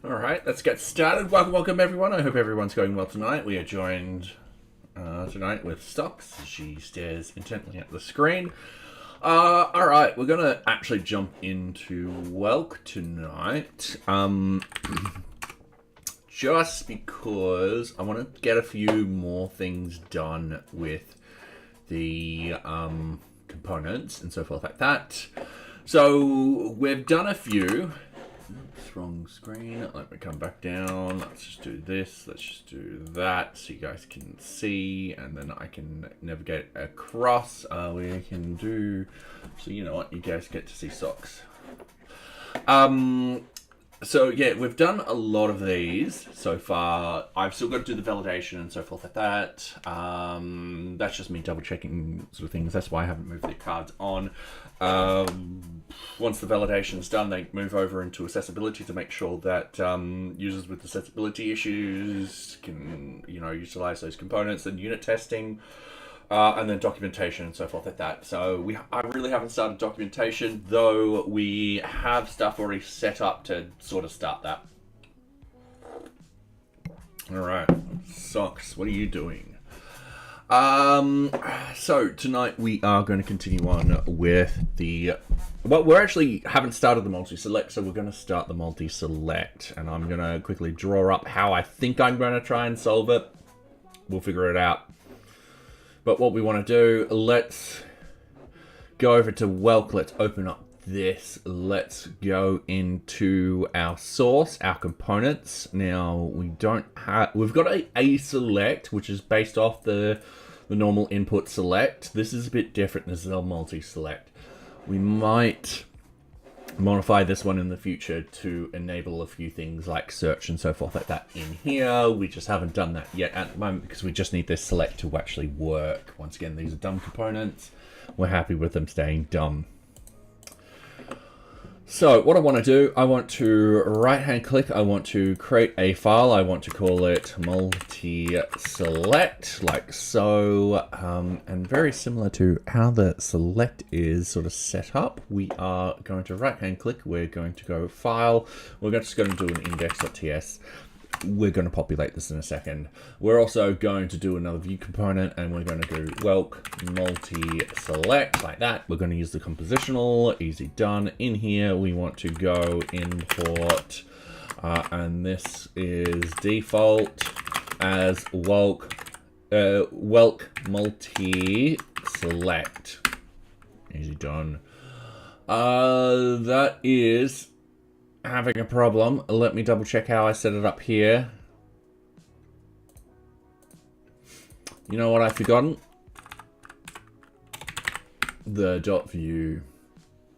All right, let's get started. Welcome everyone. I hope everyone's going well tonight. We are joined tonight with Stocks. She stares intently at the screen. All right, we're gonna actually jump into Welk tonight. Just because I want to get a few more things done with the components and so forth like that. So we've done a few. Oops, wrong screen. Let me come back down. Let's just do this. Let's just do that so you guys can see, and then I can navigate across. We can do. So you know what? You guys get to see Socks. So yeah, we've done a lot of these so far. I've still got to do the validation and so forth like that. That's just me double checking sort of things. That's why I haven't moved the cards on. Once the validation's done, they move over into accessibility to make sure that users with accessibility issues can, utilize those components, and unit testing. And then documentation and so forth like that. So I really haven't started documentation, though we have stuff already set up to sort of start that. All right, Socks, what are you doing? So tonight we are going to continue on with the... Well, we actually haven't started the multi-select, so we're going to start the multi-select. And I'm going to quickly draw up how I think I'm going to try and solve it. We'll figure it out. But what we want to do, let's go over to Welk. Let's open up this. Let's go into our source, our components. Now we've got a select, which is based off the normal input select. This is a bit different. This is a multi-select. We might modify this one in the future to enable a few things like search and so forth like that in here. We just haven't done that yet at the moment because we just need this select to actually work. Once again, these are dumb components. We're happy with them staying dumb. So what I want to do, I want to right-hand click. I want to create a file. I want to call it multi-select, like so. And very similar to how the select is sort of set up, we are going to right-hand click. We're going to go File. We're just going to do an index.ts. We're going to populate this in a second. We're also going to do another view component, and we're going to do Welk multi-select like that. We're going to use the compositional, easy done. In here, we want to go import, and this is default as Welk multi-select. Easy done. That is having a problem. Let me double check how I set it up here. You know what I've forgotten? The dot view.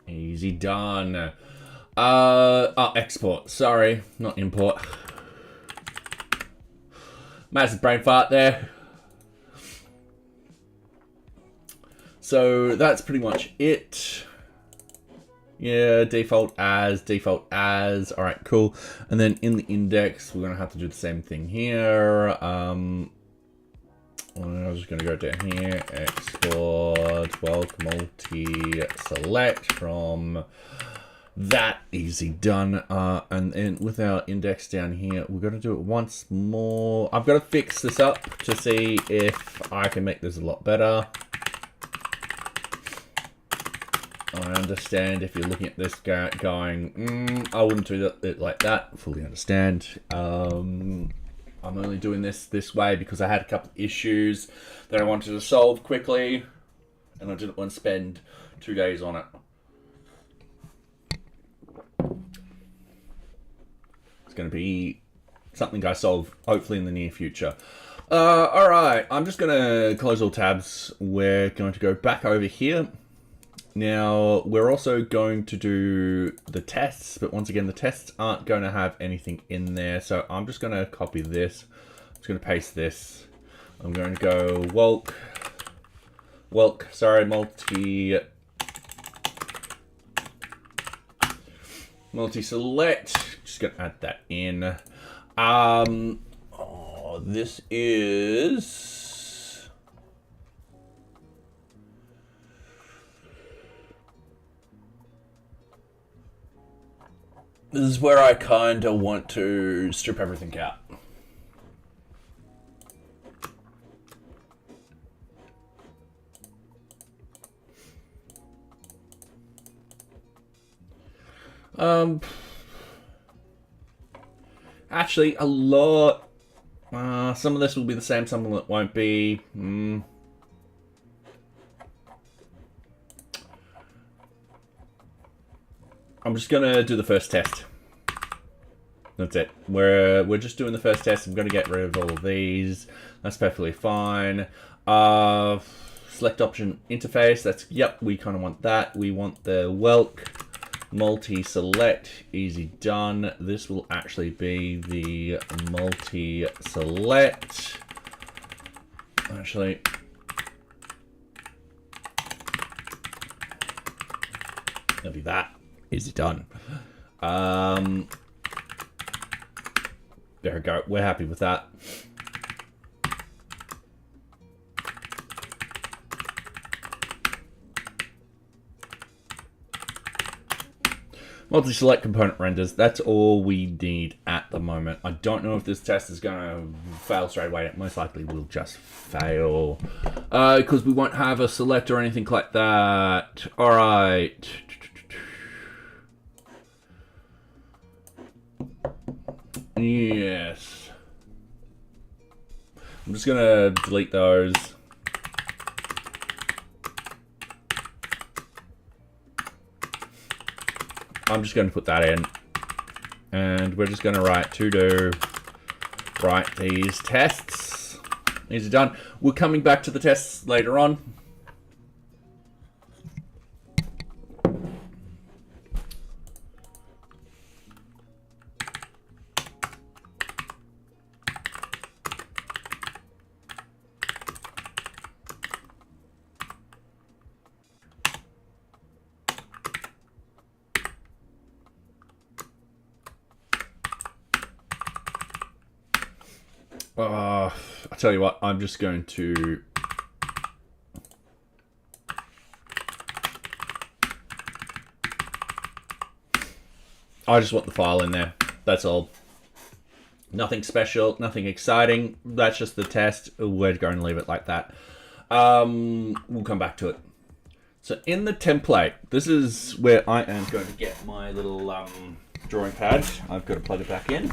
Easy done. Export. Sorry, not import. Massive brain fart there. So that's pretty much it. Yeah, default as. All right, cool. And then in the index, we're going to have to do the same thing here. I'm just going to go down here, export Welk multi-select from that. Easy done. And then with our index down here, we're going to do it once more. I've got to fix this up to see if I can make this a lot better. I understand if you're looking at this going, I wouldn't do it like that. Fully understand. I'm only doing this way because I had a couple of issues that I wanted to solve quickly, and I didn't want to spend 2 days on it. It's going to be something I solve hopefully in the near future. All right, I'm just going to close all tabs. We're going to go back over here. Now, we're also going to do the tests, but once again, the tests aren't going to have anything in there. So I'm just going to copy this. I'm just going to paste this. I'm going to go multi-select. Just going to add that in. This is... This is where I kind of want to strip everything out. Actually, a lot. Some of this will be the same, some of it won't be. I'm just gonna do the first test. That's it. We're just doing the first test. I'm gonna get rid of all of these. That's perfectly fine. Select option interface. That's, yep, we kind of want that. We want the Welk multi-select. Easy done. This will actually be the multi-select. Actually, it'll be that. Easy done. There we go. We're happy with that. Multi-select component renders. That's all we need at the moment. I don't know if this test is going to fail straight away. It most likely will just fail because we won't have a select or anything like that. All right. Yes. I'm just going to delete those. I'm just going to put that in. And we're just going to write to do write these tests. These are done. We're coming back to the tests later on. I tell you what, I'm just going to I just want the file in there. That's all. Nothing special, nothing exciting. That's just the test. We're going to leave it like that. We'll come back to it. So in the template, this is where I am going to get my little drawing pad. I've got to plug it back in.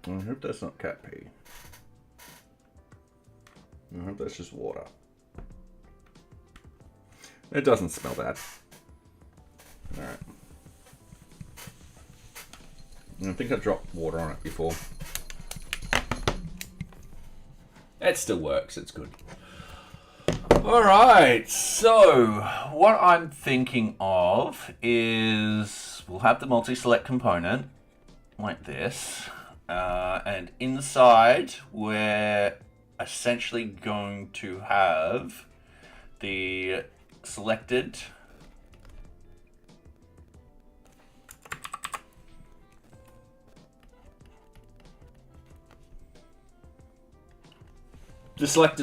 I hope that's not cat pee. I hope that's just water. It doesn't smell bad. Alright. I think I dropped water on it before. It still works, it's good. Alright, so what I'm thinking of is we'll have the multi-select component like this. And inside, we're essentially going to have the selected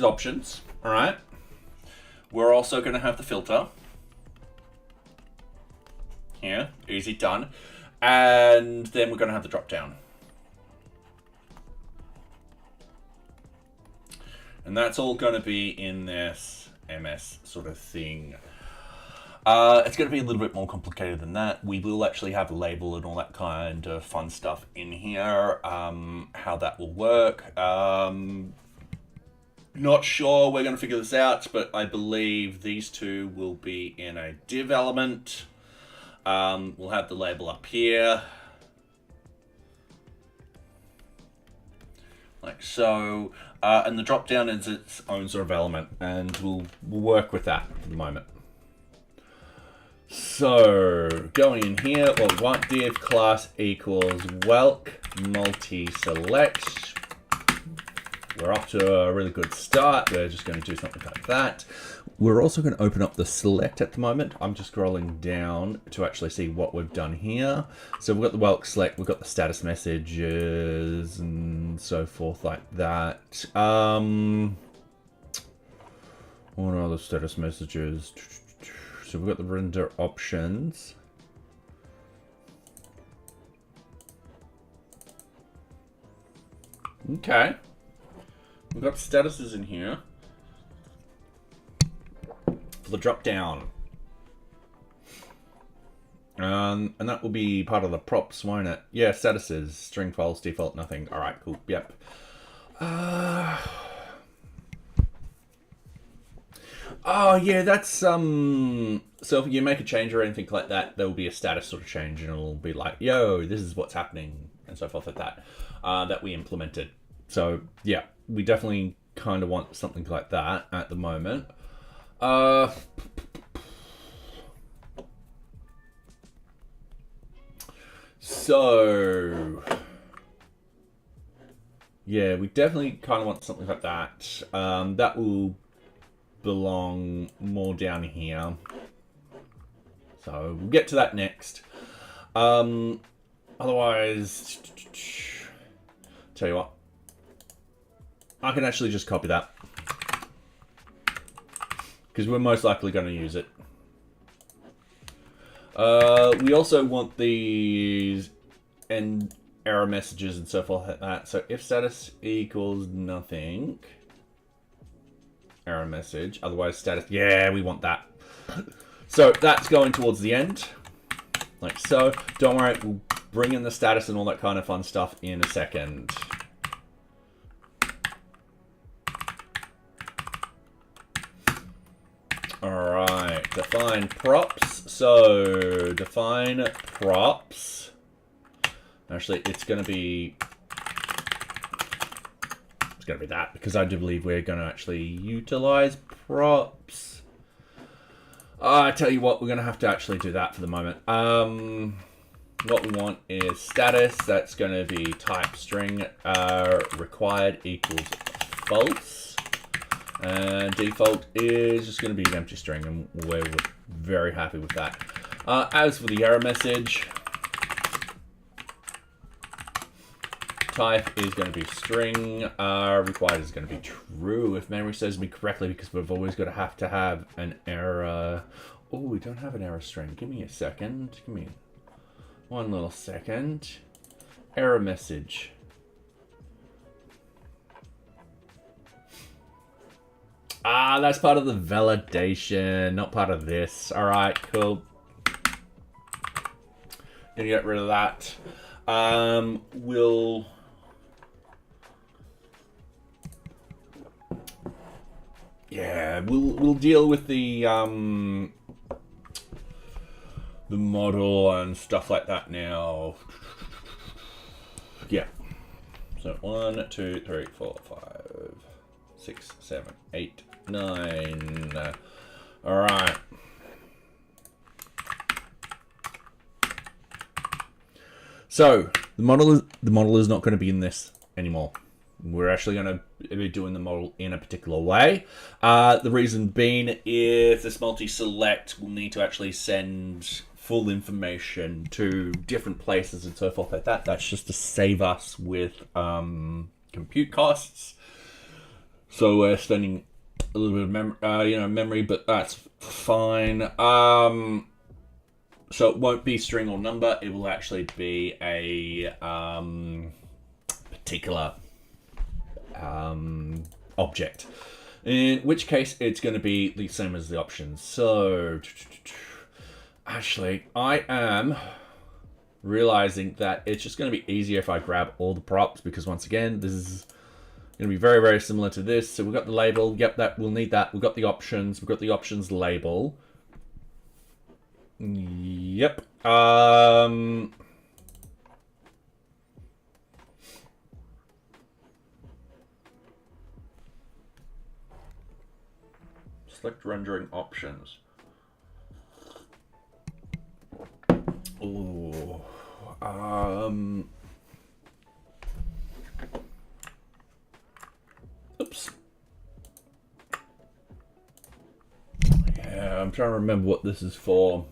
options, all right? We're also going to have the filter here, easy done. And then we're going to have the drop down. And that's all going to be in this MS sort of thing. It's going to be a little bit more complicated than that. We will actually have a label and all that kind of fun stuff in here. How that will work. Not sure we're going to figure this out, but I believe these two will be in a div element. We'll have the label up here. Like so. And the drop down is its own sort of element, and we'll work with that for the moment. So going in here, what we want div class equals Welk multi-select. We're off to a really good start. We're just going to do something like that. We're also going to open up the select at the moment. I'm just scrolling down to actually see what we've done here. So we've got the welk select, we've got the status messages and so forth like that. What are the status messages? So we've got the render options. Okay. We've got statuses in here. For the drop down. And that will be part of the props, won't it? Yeah, statuses, string files, default, nothing. All right, cool. Yep. Oh yeah, that's so if you make a change or anything like that, there will be a status sort of change, and it'll be like, "Yo, this is what's happening," and so forth like that. That we implemented. So yeah, we definitely kind of want something like that at the moment. So yeah, we definitely kind of want something like that. That will belong more down here. So we'll get to that next. Otherwise, tell you what, I can actually just copy that because we're most likely going to use it. We also want these end error messages and so forth like that. So if status equals nothing, error message, otherwise status, yeah, we want that. So that's going towards the end, like so. Don't worry, we'll bring in the status and all that kind of fun stuff in a second. Alright, define props. So define props. Actually, it's going to be that, because I do believe we're going to actually utilize props. I tell you what, we're going to have to actually do that for the moment. What we want is status. That's going to be type string required equals false. And default is just going to be an empty string, and we're very happy with that. As for the error message, type is going to be string, required is going to be true, if memory serves me correctly, because we've always got to have an error. Oh, we don't have an error string. Give me a second. Give me one little second. Error message. Ah, that's part of the validation, not part of this. All right, cool. Gonna get rid of that. We'll deal with the model and stuff like that now. Yeah. So 1, 2, 3, 4, 5, 6, 7, 8, 9. All right. So the model is not going to be in this anymore. We're actually going to be doing the model in a particular way. The reason being is this multi-select will need to actually send full information to different places and so forth like that. That's just to save us with compute costs. So we're spending a little bit of memory, but that's fine. So it won't be string or number. It will actually be a particular object. In which case, it's going to be the same as the options. So, actually, I am realizing that it's just going to be easier if I grab all the props, because once again, this is going to be very, very similar to this. So we've got the label. Yep, that we'll need that. We've got the options. We've got the options label. Yep. Select rendering options. Ooh. Oops. trying to remember what this is for.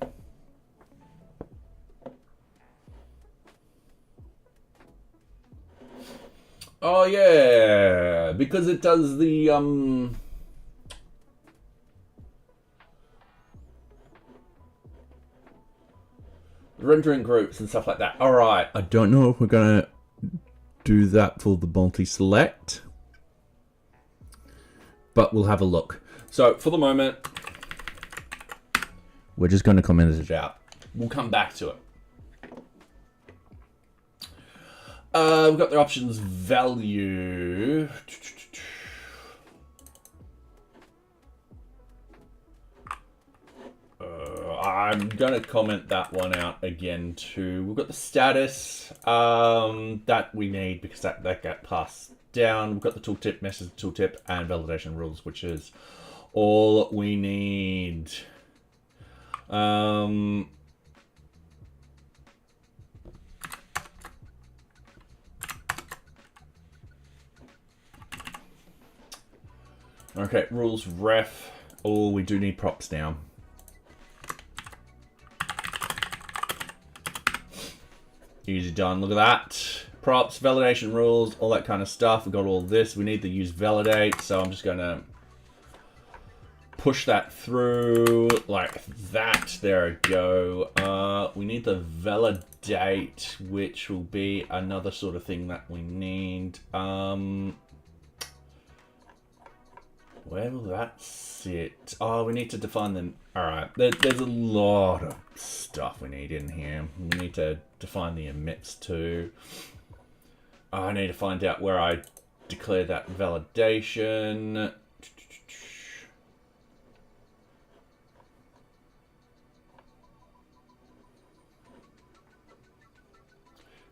Oh yeah, because it does the rendering groups and stuff like that. All right, I don't know if we're gonna do that for the multi-select, but we'll have a look. So for the moment, we're just going to comment it out. We'll come back to it. We've got the options value. I'm going to comment that one out again too. We've got the status that we need because that got passed down. We've got the tooltip, message tooltip, and validation rules, which is all we need. Okay, rules ref. Oh, we do need props now. Easy done. Look at that. Props, validation rules, all that kind of stuff. We've got all this. We need to use validate, so I'm just going to push that through like that. There we go. We need the validate, which will be another sort of thing that we need. Where will that sit? Oh, we need to define them. All right, there's a lot of stuff we need in here. We need to define the emits too. I need to find out where I declare that validation.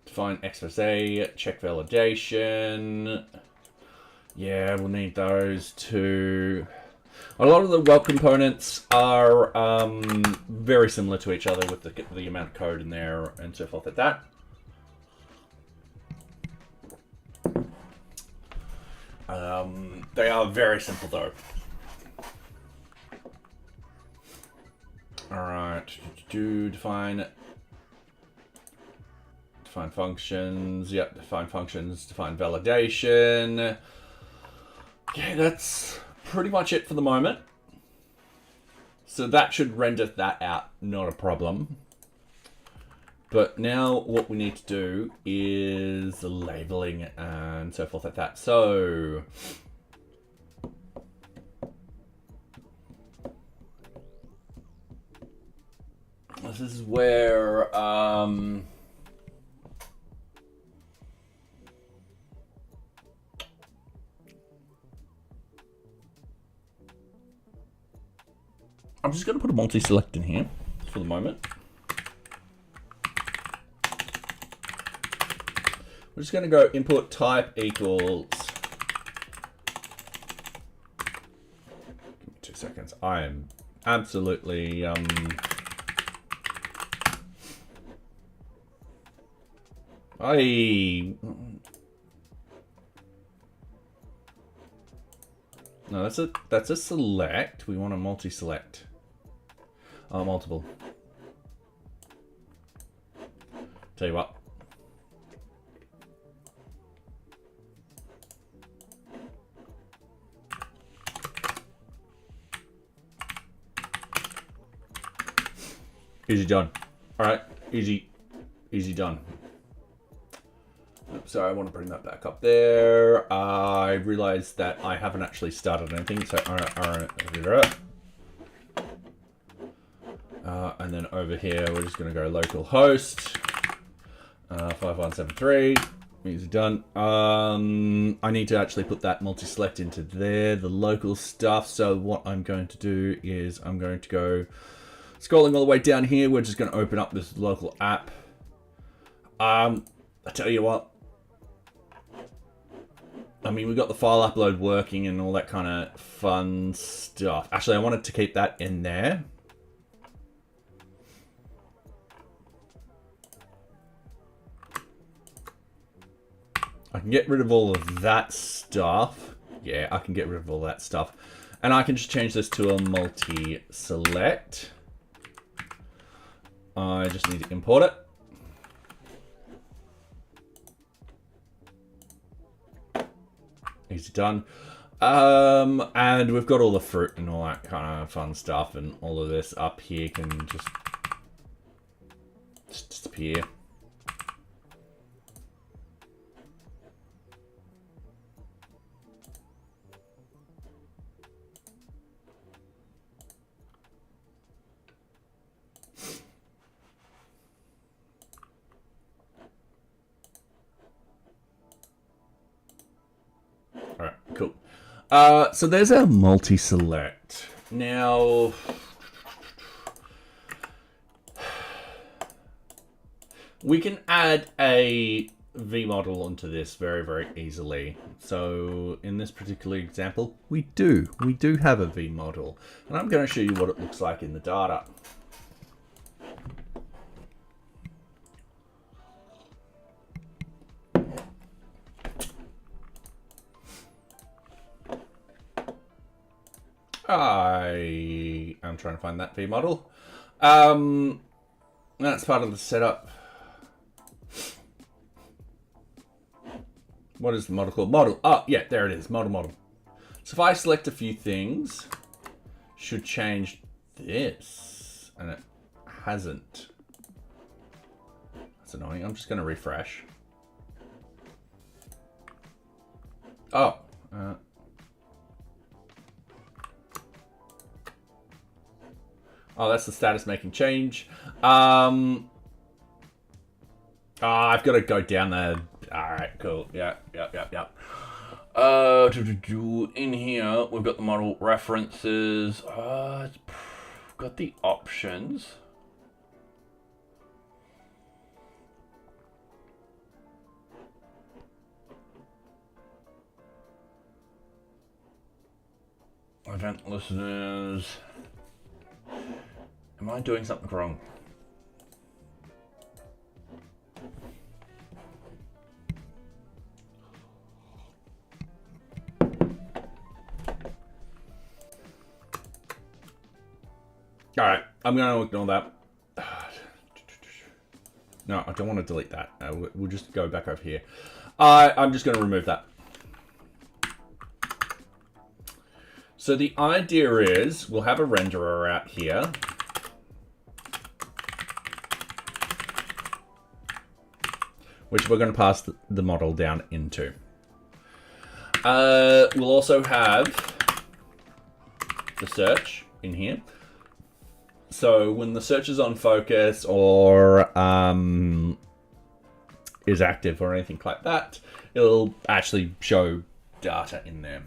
Define expose, check validation. Yeah, we'll need those too. A lot of the web components are very similar to each other with the amount of code in there and so forth like that. They are very simple though. All right, define functions. Yep, define functions, define validation. Okay, that's pretty much it for the moment. So that should render that out, not a problem. But now what we need to do is the labeling and so forth like that. So this is where I'm just going to put a multi-select in here for the moment. We're just going to go input type equals. Give me 2 seconds. I am absolutely no, that's a select. We want a multi-select. Multiple. Tell you what. Easy done. All right, easy done. Oops, sorry, I want to bring that back up there. I realized that I haven't actually started anything, so and then over here, we're just going to go localhost 5173. Easy done. I need to actually put that multi-select into there, the local stuff. So what I'm going to do is I'm going to go scrolling all the way down here. We're just going to open up this local app. I tell you what. I mean, we got the file upload working and all that kind of fun stuff. Actually, I wanted to keep that in there. I can get rid of all of that stuff. Yeah, I can get rid of all that stuff. And I can just change this to a multi-select. I just need to import it. Easy done. And we've got all the fruit and all that kind of fun stuff, and all of this up here can just disappear. All right, cool. So there's our multi-select. Now, we can add a V model onto this very, very easily. So in this particular example, we do have a V model, and I'm going to show you what it looks like in the data. I am trying to find that V model. That's part of the setup. What is the model called? Model. Oh, yeah, there it is. Model. So if I select a few things, should change this, and it hasn't. That's annoying. I'm just going to refresh. Oh. Oh, that's the status making change. I've got to go down there. All right, cool. Yeah. In here, we've got the model references. It's got the options. Event listeners. Am I doing something wrong? All right, I'm going to ignore that. No, I don't want to delete that. We'll just go back over here. I'm just going to remove that. So the idea is we'll have a renderer out here. Which we're going to pass the model down into. We'll also have the search in here. So when the search is on focus or is active or anything like that, it'll actually show data in there.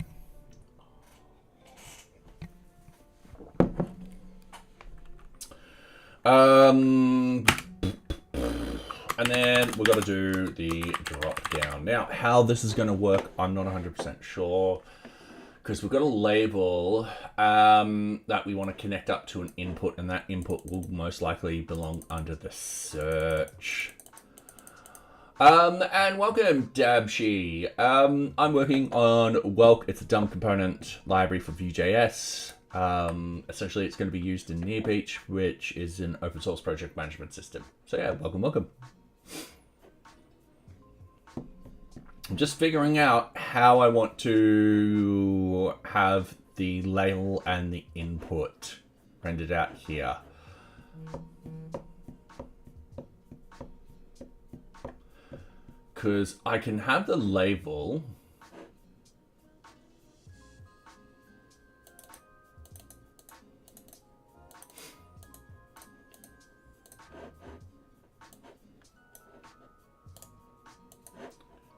And then we've got to do the drop down. Now, how this is going to work, I'm not 100% sure, because we've got a label that we want to connect up to an input, and that input will most likely belong under the search. And welcome, Dabshi. I'm working on Welk. It's a dumb component library for VueJS. Essentially, it's going to be used in NearBeach, which is an open source project management system. So yeah, welcome. I'm just figuring out how I want to have the label and the input rendered out here. Because I can have the label.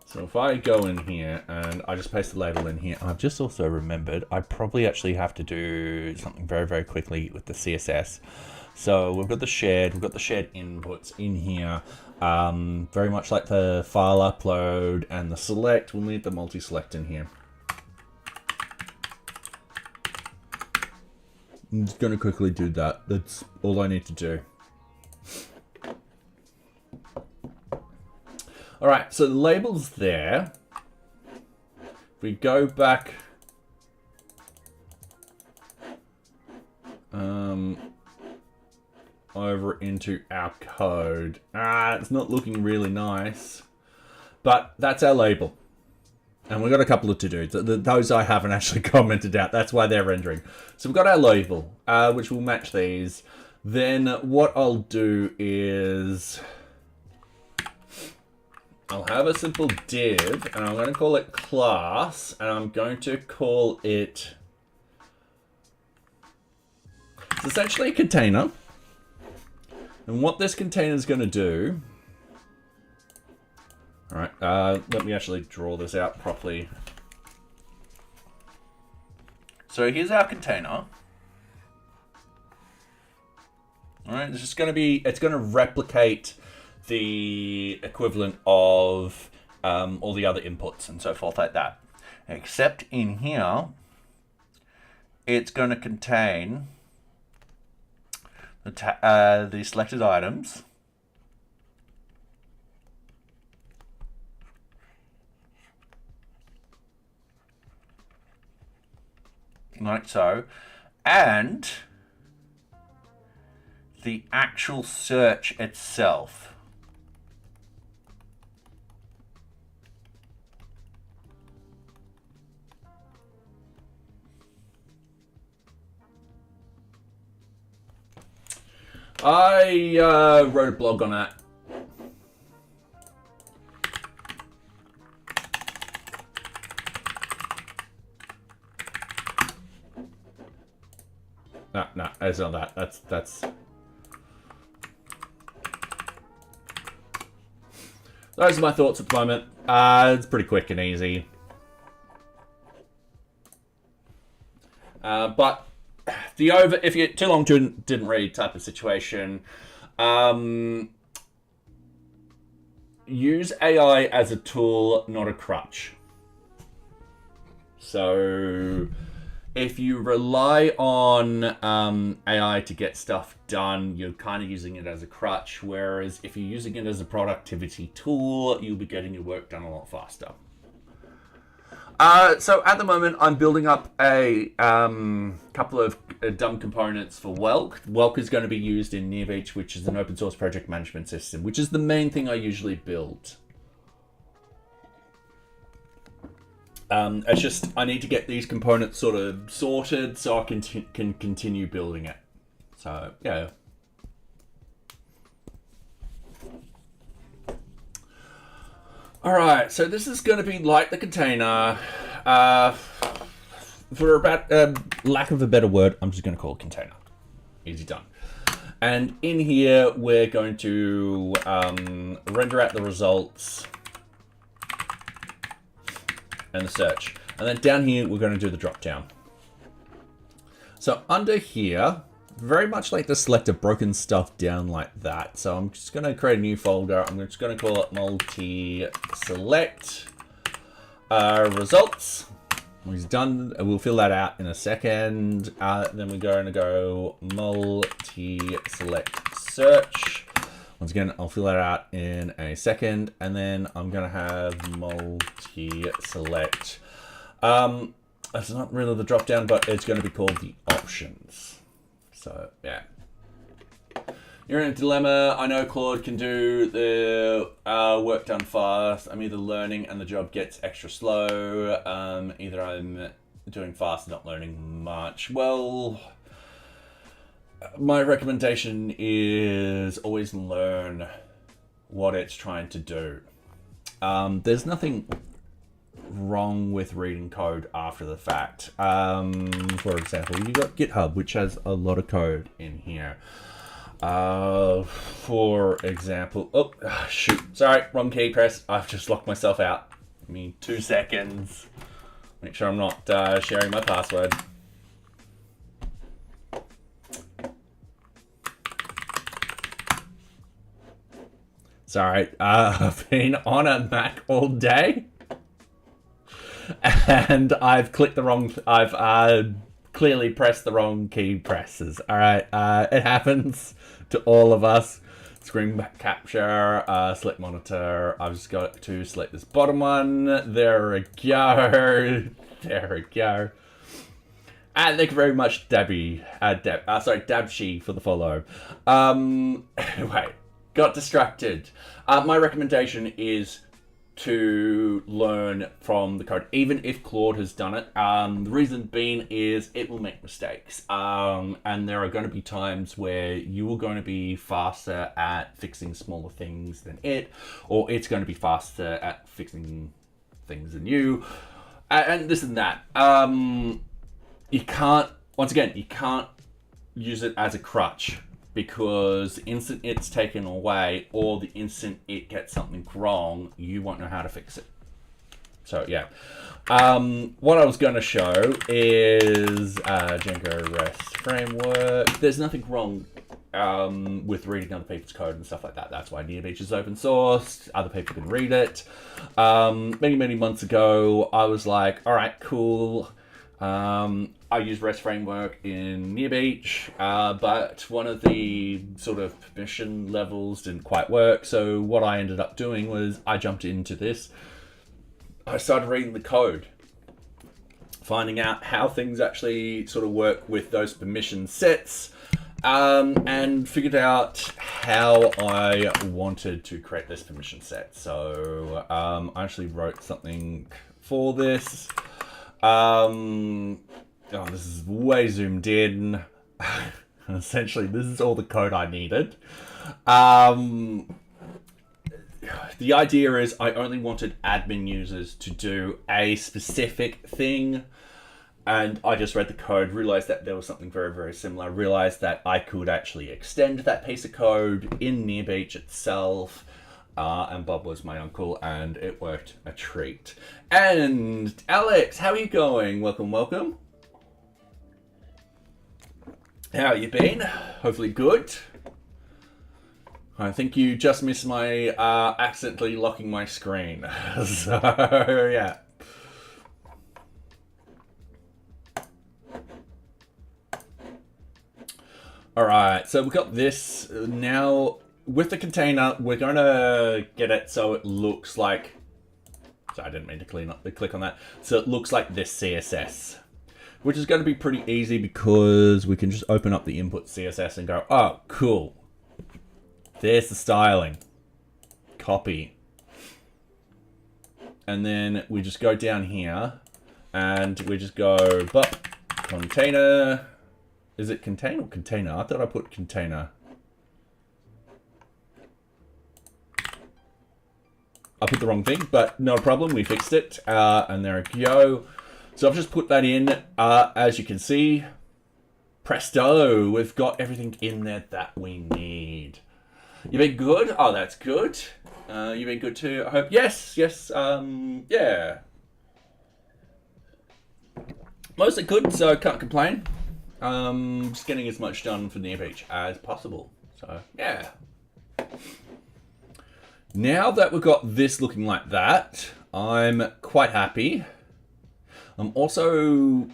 So if I go in here and I just paste the label in here, I've just also remembered I probably actually have to do something very, very quickly with the CSS. So we've got the shared inputs in here, very much like the file upload and the select. We'll need the multi-select in here. I'm just going to quickly do that. That's all I need to do. All right, so the label's there. If we go back into our code. It's not looking really nice, but that's our label. And we've got a couple of to-dos. Those I haven't actually commented out. That's why they're rendering. So we've got our label, which will match these. Then what I'll do is I'll have a simple div, and I'm going to call it class, and I'm going to call it... It's essentially a container. And what this container is going to do... Alright, let me actually draw this out properly. So here's our container. Alright, it's just going to be, it's going to replicate the equivalent of all the other inputs and so forth like that. Except in here, it's going to contain the selected items. Like so, and the actual search itself. I wrote a blog on that. No, it's not that. That's. Those are my thoughts at the moment. It's pretty quick and easy. But if you get too long didn't read type of situation, use AI as a tool, not a crutch. So if you rely on AI to get stuff done, you're kind of using it as a crutch, whereas if you're using it as a productivity tool, you'll be getting your work done a lot faster. So at the moment, I'm building up a couple of dumb components for Welk. Welk is going to be used in NearBeach, which is an open source project management system, which is the main thing I usually build. It's just, I need to get these components sort of sorted so I can continue building it. So, yeah. Alright, so this is going to be like the container. For about lack of a better word, I'm just going to call it container. Easy done. And in here, we're going to render out the results and the search. And then down here, we're going to do the drop down. So under here, very much like the select have broken stuff down like that. So I'm just going to create a new folder. I'm just going to call it multi-select results. We've done, we'll fill that out in a second. Then we're going to go multi-select search. Once again, I'll fill that out in a second. And then I'm going to have multi-select. It's not really the drop down, but it's going to be called the options. So, yeah. You're in a dilemma. I know Claude can do the work done fast. I'm either learning and the job gets extra slow. Either I'm doing fast and not learning much. Well, my recommendation is always learn what it's trying to do. There's nothing wrong with reading code after the fact. For example, you got GitHub, which has a lot of code in here. For example, oh shoot, sorry, wrong key press. I've just locked myself out. Give me 2 seconds. Make sure I'm not sharing my password. Sorry, I've been on a Mac all day. And I've clicked the wrong, I've clearly pressed the wrong key presses. All right, it happens to all of us. Screen capture, select monitor. I've just got to select this bottom one. There we go. There we go. And thank you very much, Dabshi, for the follow. Wait, got distracted. My recommendation is to learn from the code, even if Claude has done it. The reason being is it will make mistakes. And there are going to be times where you are going to be faster at fixing smaller things than it, or it's going to be faster at fixing things than you, and this and that. You can't use it as a crutch, because the instant it's taken away or the instant it gets something wrong, you won't know how to fix it. So yeah, what I was going to show is Django REST framework. There's nothing wrong with reading other people's code and stuff like that. That's why NearBeach is open source. Other people can read it. Many months ago, I was like, all right, cool. I use REST framework in NearBeach, but one of the sort of permission levels didn't quite work. So what I ended up doing was I jumped into this. I started reading the code, finding out how things actually sort of work with those permission sets, and figured out how I wanted to create this permission set. So I actually wrote something for this. Oh, this is way zoomed in. Essentially, this is all the code I needed. The idea is I only wanted admin users to do a specific thing, and I just read the code, realized that there was something very similar, realized that I could actually extend that piece of code in NearBeach itself. And Bob was my uncle, and it worked a treat. And Alex, how are you going? Welcome. How you been? Hopefully good. I think you just missed my accidentally locking my screen. So yeah. All right, so we've got this now. With the container, we're going to get it so it looks like... Sorry, I didn't mean to click on that. So it looks like this CSS, which is going to be pretty easy because we can just open up the input CSS and go, oh, cool. There's the styling. Copy. And then we just go down here and we just go, but container. Is it contain or container? I thought I put container. I put the wrong thing, but no problem. We fixed it, and there we go. So I've just put that in. As you can see, presto, we've got everything in there that we need. You been good? Oh, that's good. You been good too, I hope. Yes. Yeah. Mostly good, so can't complain. Just getting as much done for NearBeach as possible. So yeah. Now that we've got this looking like that, I'm quite happy. I'm going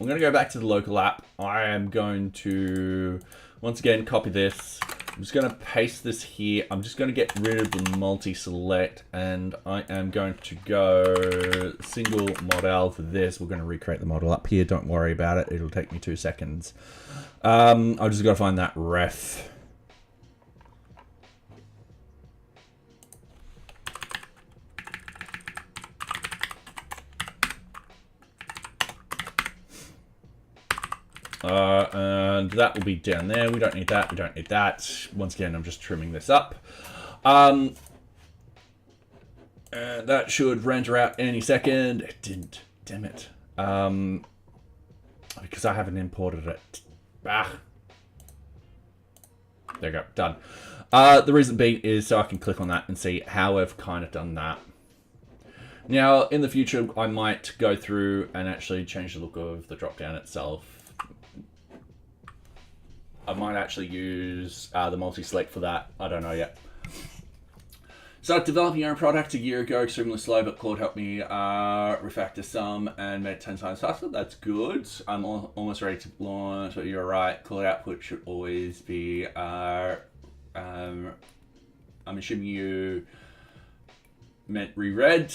to go back to the local app. I am going to, once again, copy this. I'm just going to paste this here. I'm just going to get rid of the multi-select, and I am going to go single model for this. We're going to recreate the model up here. Don't worry about it. It'll take me 2 seconds. I've just got to find that ref. And that will be down there. We don't need that. We don't need that. Once again, I'm just trimming this up. And that should render out any second. It didn't. Damn it. Because I haven't imported it. There you go. Done. The reason being is so I can click on that and see how I've kind of done that. Now, in the future, I might go through and actually change the look of the drop-down itself. I might actually use the multi-select for that. I don't know yet. Started developing your own product a year ago, extremely slow, but Claude helped me refactor some and made it 10 times faster. That's good. I'm almost ready to launch, but you're right. Claude output should always be, I'm assuming you meant reread.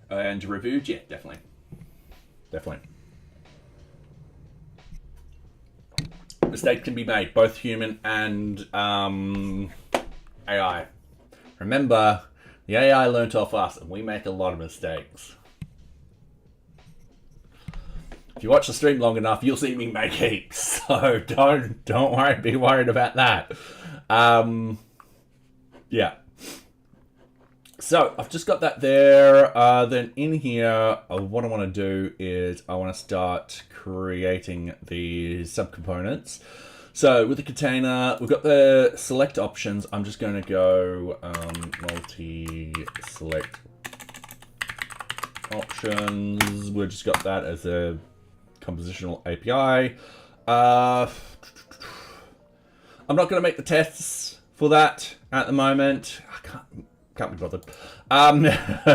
and reviewed. Yeah, definitely. Definitely. Mistakes can be made, both human and AI. Remember, the AI learnt off us, and we make a lot of mistakes. If you watch the stream long enough, you'll see me make heaps. So don't worry, be worried about that. Yeah. So I've just got that there. Then in here, what I want to do is I want to start creating the subcomponents. So with the container, we've got the select options. I'm just going to go multi-select options. We've just got that as a compositional API. I'm not going to make the tests for that at the moment. I can't be bothered.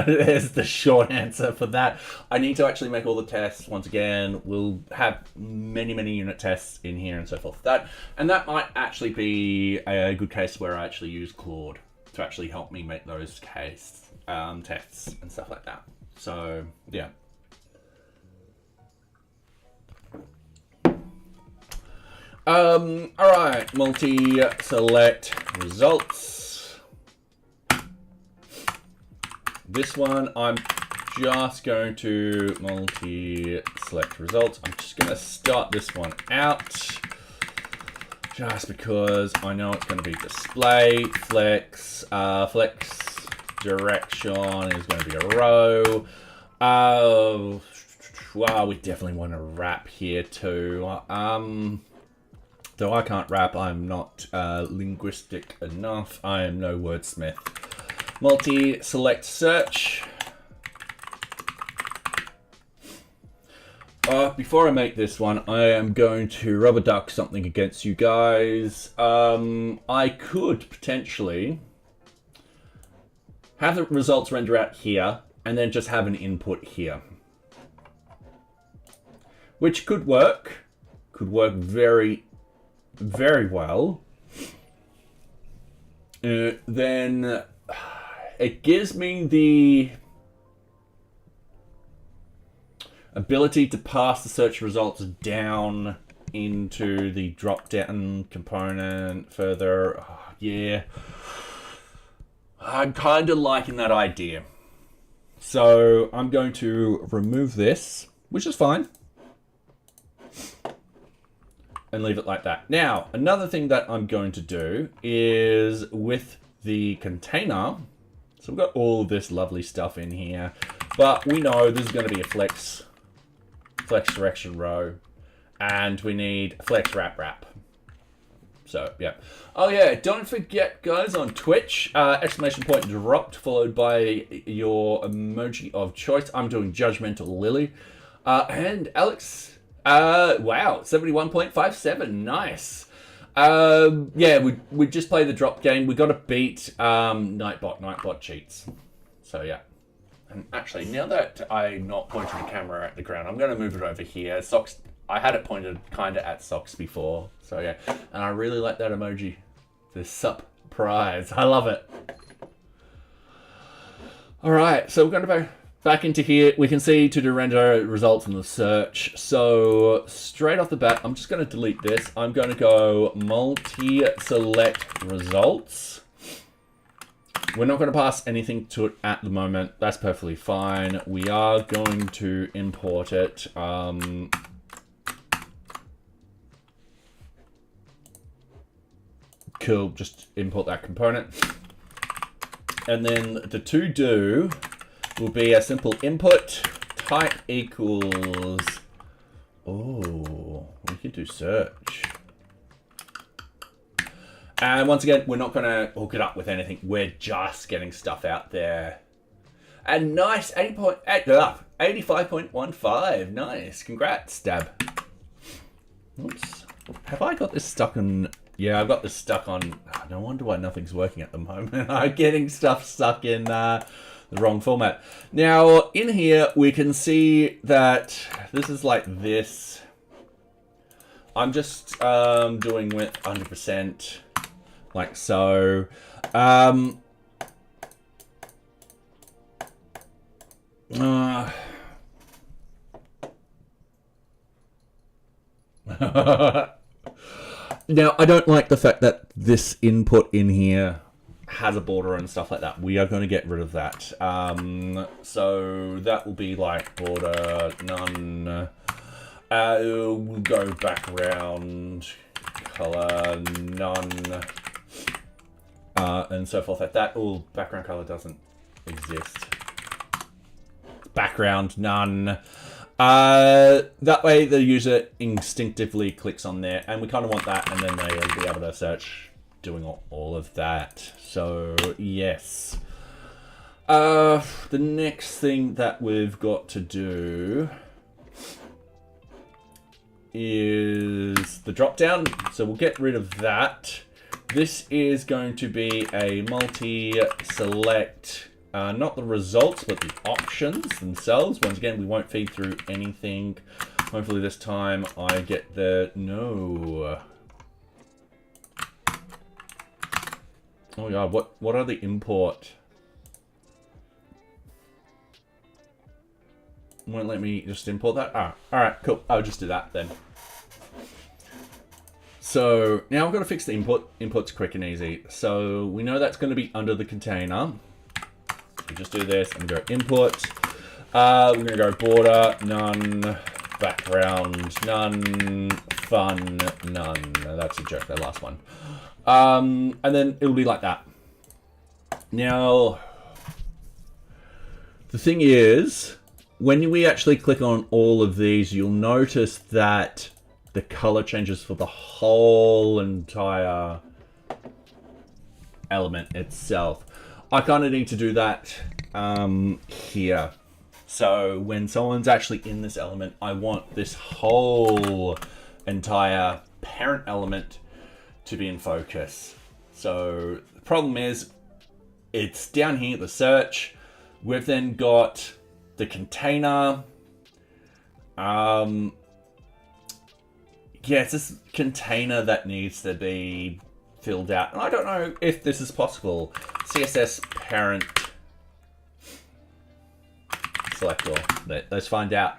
There's the short answer for that. I need to actually make all the tests once again. We'll have many unit tests in here and so forth. That might actually be a good case where I actually use Claude to actually help me make those tests and stuff like that. So yeah. All right, multi-select results. This one, I'm just going to multi-select results. I'm just going to start this one out just because I know it's going to be display, flex direction is going to be a row. Wow, we definitely want to wrap here too. Though I can't rap, I'm not linguistic enough. I am no wordsmith. Multi-select search. Before I make this one, I am going to rubber duck something against you guys. I could potentially have the results render out here and then just have an input here. Which could work. Could work very well. Then it gives me the ability to pass the search results down into the drop-down component further. Oh, yeah. I'm kind of liking that idea. So I'm going to remove this, which is fine, and leave it like that. Now, another thing that I'm going to do is with the container, so we've got all this lovely stuff in here, but we know this is going to be a flex direction row, and we need flex wrap. So, yeah. Oh, yeah, don't forget, guys, on Twitch, exclamation point dropped, followed by your emoji of choice. I'm doing Judgmental Lily. And Alex, wow, 71.57, nice. Yeah, we just play the drop game. We got to beat Nightbot cheats. So, yeah. And actually, now that I'm not pointing the camera at the ground, I'm going to move it over here. Socks, I had it pointed kind of at Socks before. So, yeah. And I really like that emoji. The surprise. I love it. All right. So, we're going to go back into here. We can see to render results in the search. So, straight off the bat, I'm just going to delete this. I'm going to go multi-select results. We're not going to pass anything to it at the moment. That's perfectly fine. We are going to import it. Cool. Just import that component. And then the to-do will be a simple input type equals. Oh, we can do search. And once again, we're not going to hook it up with anything. We're just getting stuff out there. And nice, 85.15. Nice. Congrats, Dab. Oops. Have I got this stuck on... Yeah, I've got this stuck on... Oh, no wonder why nothing's working at the moment. I'm getting stuff stuck in the wrong format. Now, in here, we can see that this is like this. I'm just doing with 100%. Like so. Now, I don't like the fact that this input in here has a border and stuff like that. We are going to get rid of that. So that will be like border none. We'll go background color none, and so forth like that. Oh, background color doesn't exist. Background none. That way the user instinctively clicks on there, and we kind of want that, and then they'll be able to search doing all of that. So yes. The next thing that we've got to do is the drop down. So we'll get rid of that. This is going to be a multi-select, not the results, but the options themselves. Once again, we won't feed through anything. Hopefully this time I get the no. Oh god, what are the import? Won't let me just import that? Ah, alright, cool. I'll just do that then. So now I've got to fix the input. Input's quick and easy. So we know that's going to be under the container. We just do this and go import. We're going to go border, none, background, none, fun, none. No, that's a joke, that last one. And then it'll be like that. Now, the thing is, when we actually click on all of these, you'll notice that the color changes for the whole entire element itself. I kind of need to do that here. So when someone's actually in this element, I want this whole entire parent element to be in focus. So the problem is, it's down here, the search. We've then got the container. Yeah, it's this container that needs to be filled out. And I don't know if this is possible. CSS parent selector. Let's find out.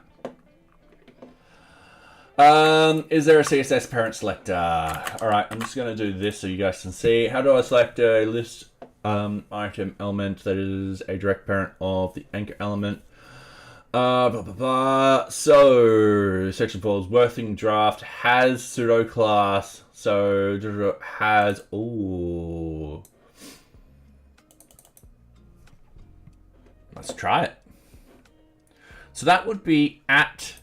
Is there a CSS parent selector? Alright, I'm just going to do this so you guys can see. How do I select a list item element that is a direct parent of the anchor element? So, section 4's working draft has pseudo class. So, has, ooh. Let's try it. So that would be at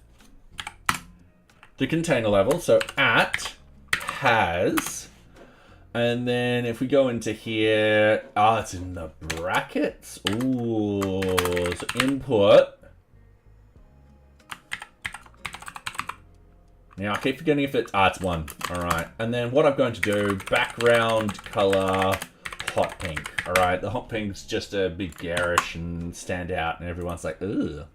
the container level. So at has, and then if we go into here, it's in the brackets. Ooh, so input. Now I keep forgetting if it's, it's one. All right, and then what I'm going to do, background color, hot pink. All right, the hot pink's just a bit garish and stand out, and everyone's like, ugh.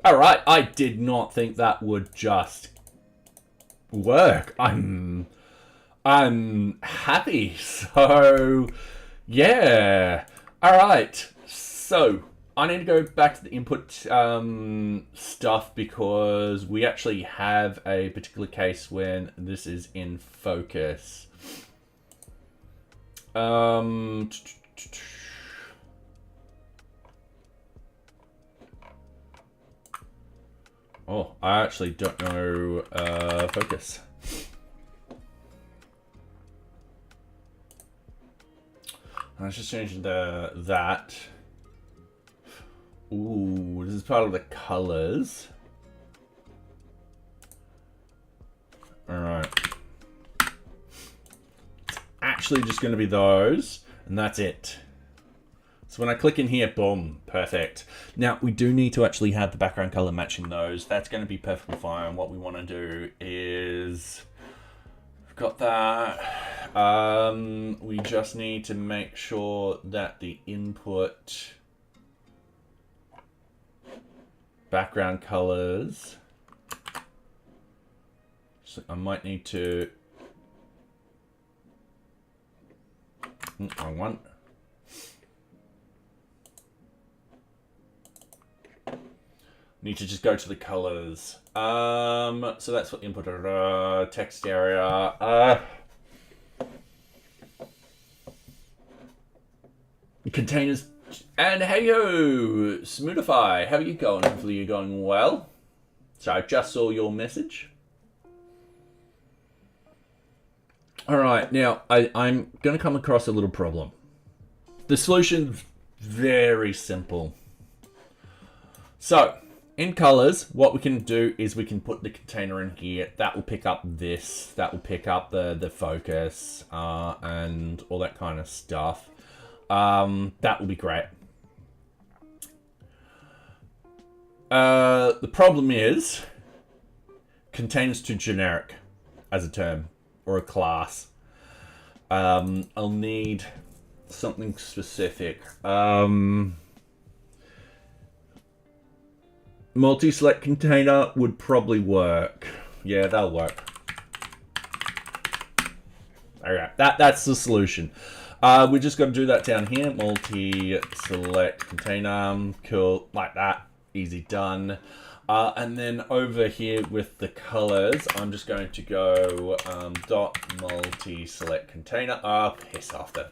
All right, I did not think that would just work. I'm happy. So, yeah. All right. So, I need to go back to the input stuff because we actually have a particular case when this is in focus. Oh, I actually don't know focus. Let's just change that. Ooh, this is part of the colors. Alright. It's actually just going to be those, and that's it. So when I click in here, boom, perfect. Now, we do need to actually have the background color matching those. That's going to be perfectly fine. What we want to do is, we've got that. We just need to make sure that the input background colors, so I might need to, wrong one. Need to just go to the colors. So that's what input text area. Containers. And hey yo, Smoothify, how are you going? Hopefully you're going well. So I just saw your message. All right, now I'm going to come across a little problem. The solution's very simple. So in colors, what we can do is we can put the container in here. That will pick up this. That will pick up the focus and all that kind of stuff. That will be great. The problem is containers too generic as a term or a class. I'll need something specific. Multi-select container would probably work. Yeah, that'll work. Okay, that's the solution. We just got to do that down here. Multi-select container, cool, like that, easy done. And then over here with the colors, I'm just going to go dot multi-select container. Piss off then.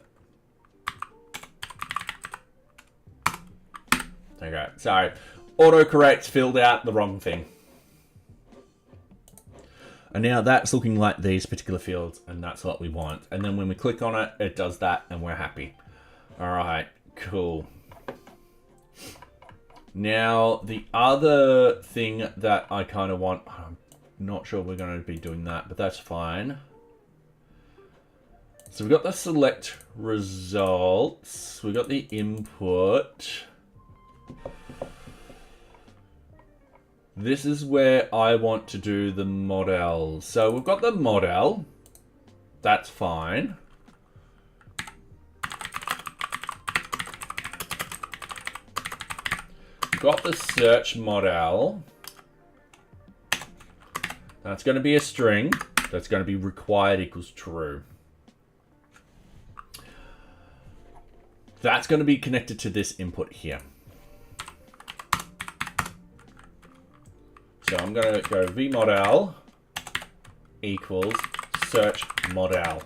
Okay, sorry. Autocorrect filled out the wrong thing. And now that's looking like these particular fields, and that's what we want. And then when we click on it, it does that, and we're happy. All right, cool. Now, the other thing that I kind of want, I'm not sure we're going to be doing that, but that's fine. So we've got the select results. We've got the input. This is where I want to do the model. So we've got the model. That's fine. We've got the search model. That's going to be a string. That's going to be required equals true. That's going to be connected to this input here. So I'm going to go vmodel equals search model.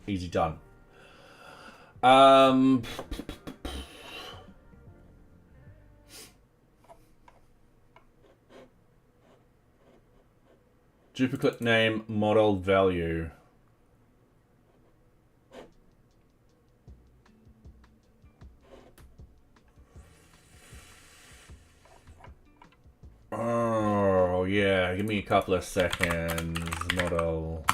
Easy done. Duplicate name model value. Oh, yeah. Give me a couple of seconds. Model.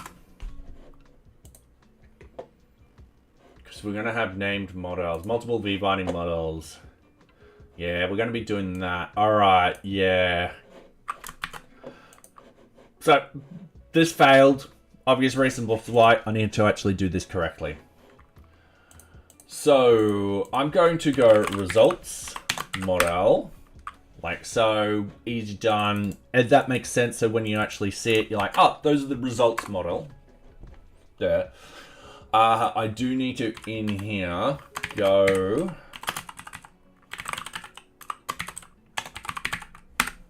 Because we're going to have named models. Multiple v-binding models. Yeah, we're going to be doing that. All right, yeah. So, this failed. Obvious reason why I need to actually do this correctly. So, I'm going to go results model. Like so, easy done. And that makes sense. So when you actually see it, you're like, oh, those are the results model. There. I do need to, in here, go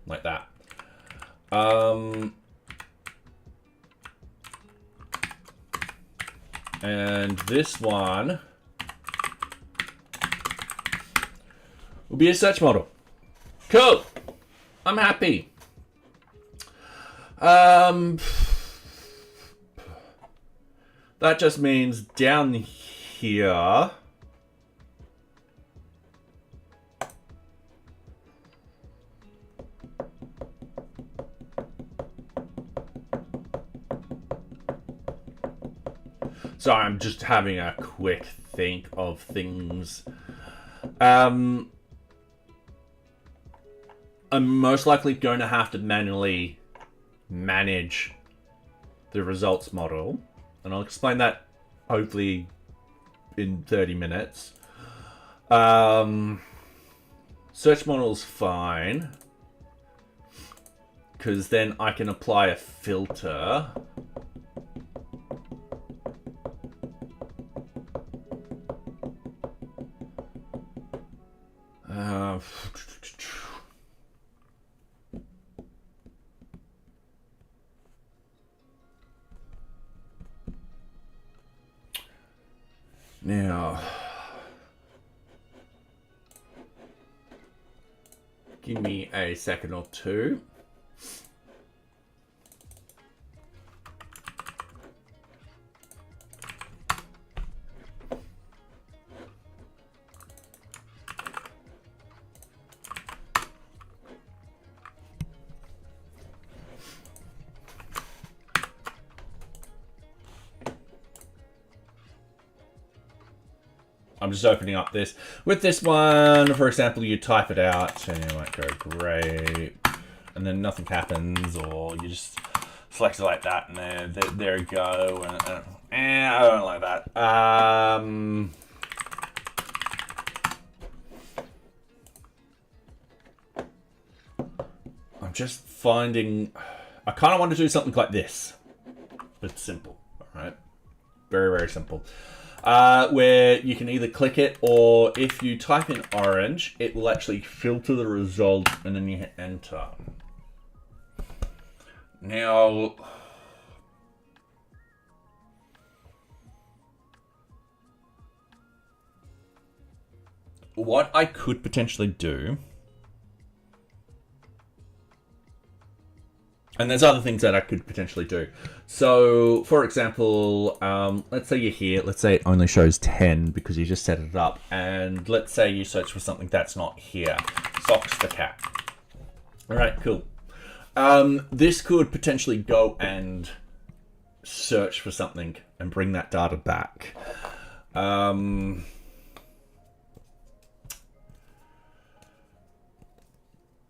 like that. And this one will be a search model. Cool. I'm happy. That just means down here. So I'm just having a quick think of things. I'm most likely going to have to manually manage the results model. And I'll explain that hopefully in 30 minutes. Search model's fine. Because then I can apply a filter. Now, give me a second or two. I'm just opening up this. With this one, for example, you type it out and you might go great, and then nothing happens, or you just select it like that, and there you go. And I don't like that. I'm just finding I kind of want to do something like this, but simple. All right, very, very simple. Where you can either click it, or if you type in orange, it will actually filter the result, and then you hit enter. Now, what I could potentially do, and there's other things that I could potentially do. So, for example, let's say you're here. Let's say it only shows 10 because you just set it up. And let's say you search for something that's not here. Socks for cat. All right, cool. This could potentially go and search for something and bring that data back.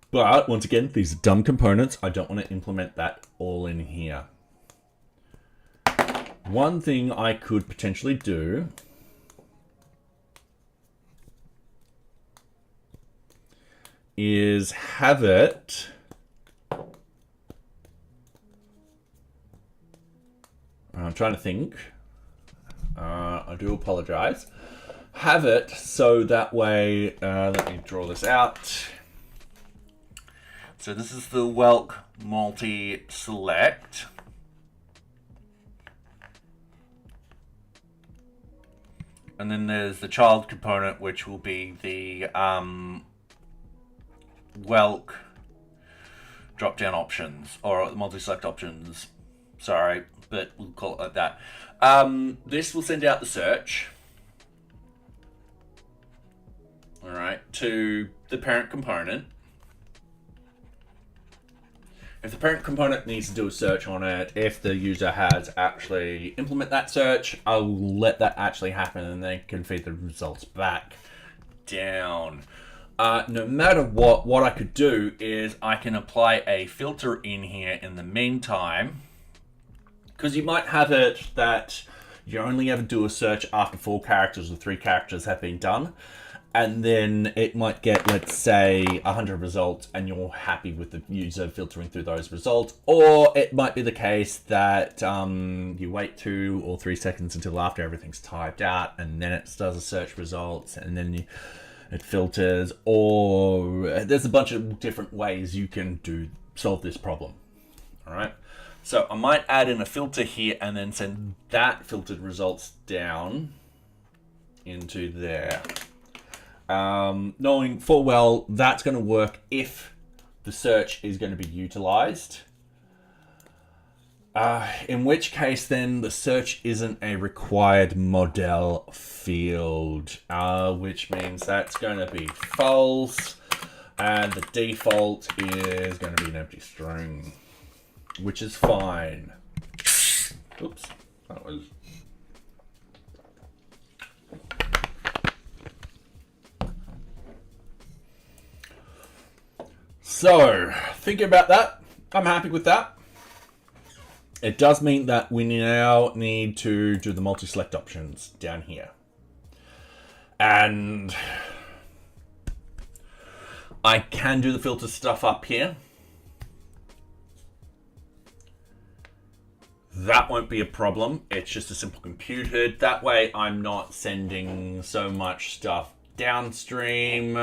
But once again, these are dumb components. I don't want to implement that all in here. One thing I could potentially do is have it I'm trying to think. I do apologize. Have it so that way, let me draw this out. So this is the Welk multi-select. And then there's the child component, which will be the Welk drop-down options, or multi-select options. Sorry, but we'll call it like that. This will send out the search, all right, to the parent component. If the parent component needs to do a search on it, if the user has actually implement that search, I'll let that actually happen, and then can feed the results back down. No matter what I could do is I can apply a filter in here in the meantime, because you might have it that you only ever do a search after 4 characters or 3 characters have been done. And then it might get, let's say, 100 results, and you're happy with the user filtering through those results. Or it might be the case that you wait 2 or 3 seconds until after everything's typed out, and then it does a search results, and then it filters. Or there's a bunch of different ways you can solve this problem. All right. So I might add in a filter here, and then send that filtered results down into there. Knowing full well that's going to work if the search is going to be utilized. In which case then the search isn't a required model field, which means that's going to be false, and the default is going to be an empty string, which is fine. Oops, that was... So, thinking about that, I'm happy with that. It does mean that we now need to do the multi-select options down here. And I can do the filter stuff up here. That won't be a problem. It's just a simple computed. That way I'm not sending so much stuff downstream.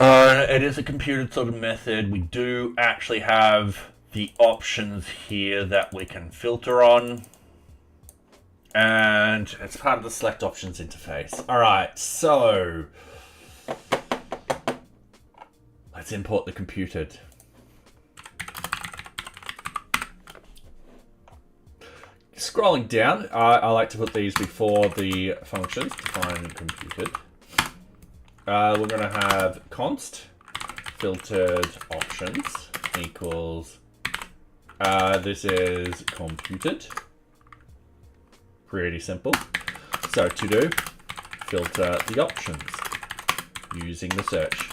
It is a computed sort of method. We do actually have the options here that we can filter on. And it's part of the select options interface. All right, so let's import the computed. Scrolling down, I like to put these before the functions, define computed. We're going to have const filtered options equals, this is computed. Pretty simple. So to do, filter the options using the search.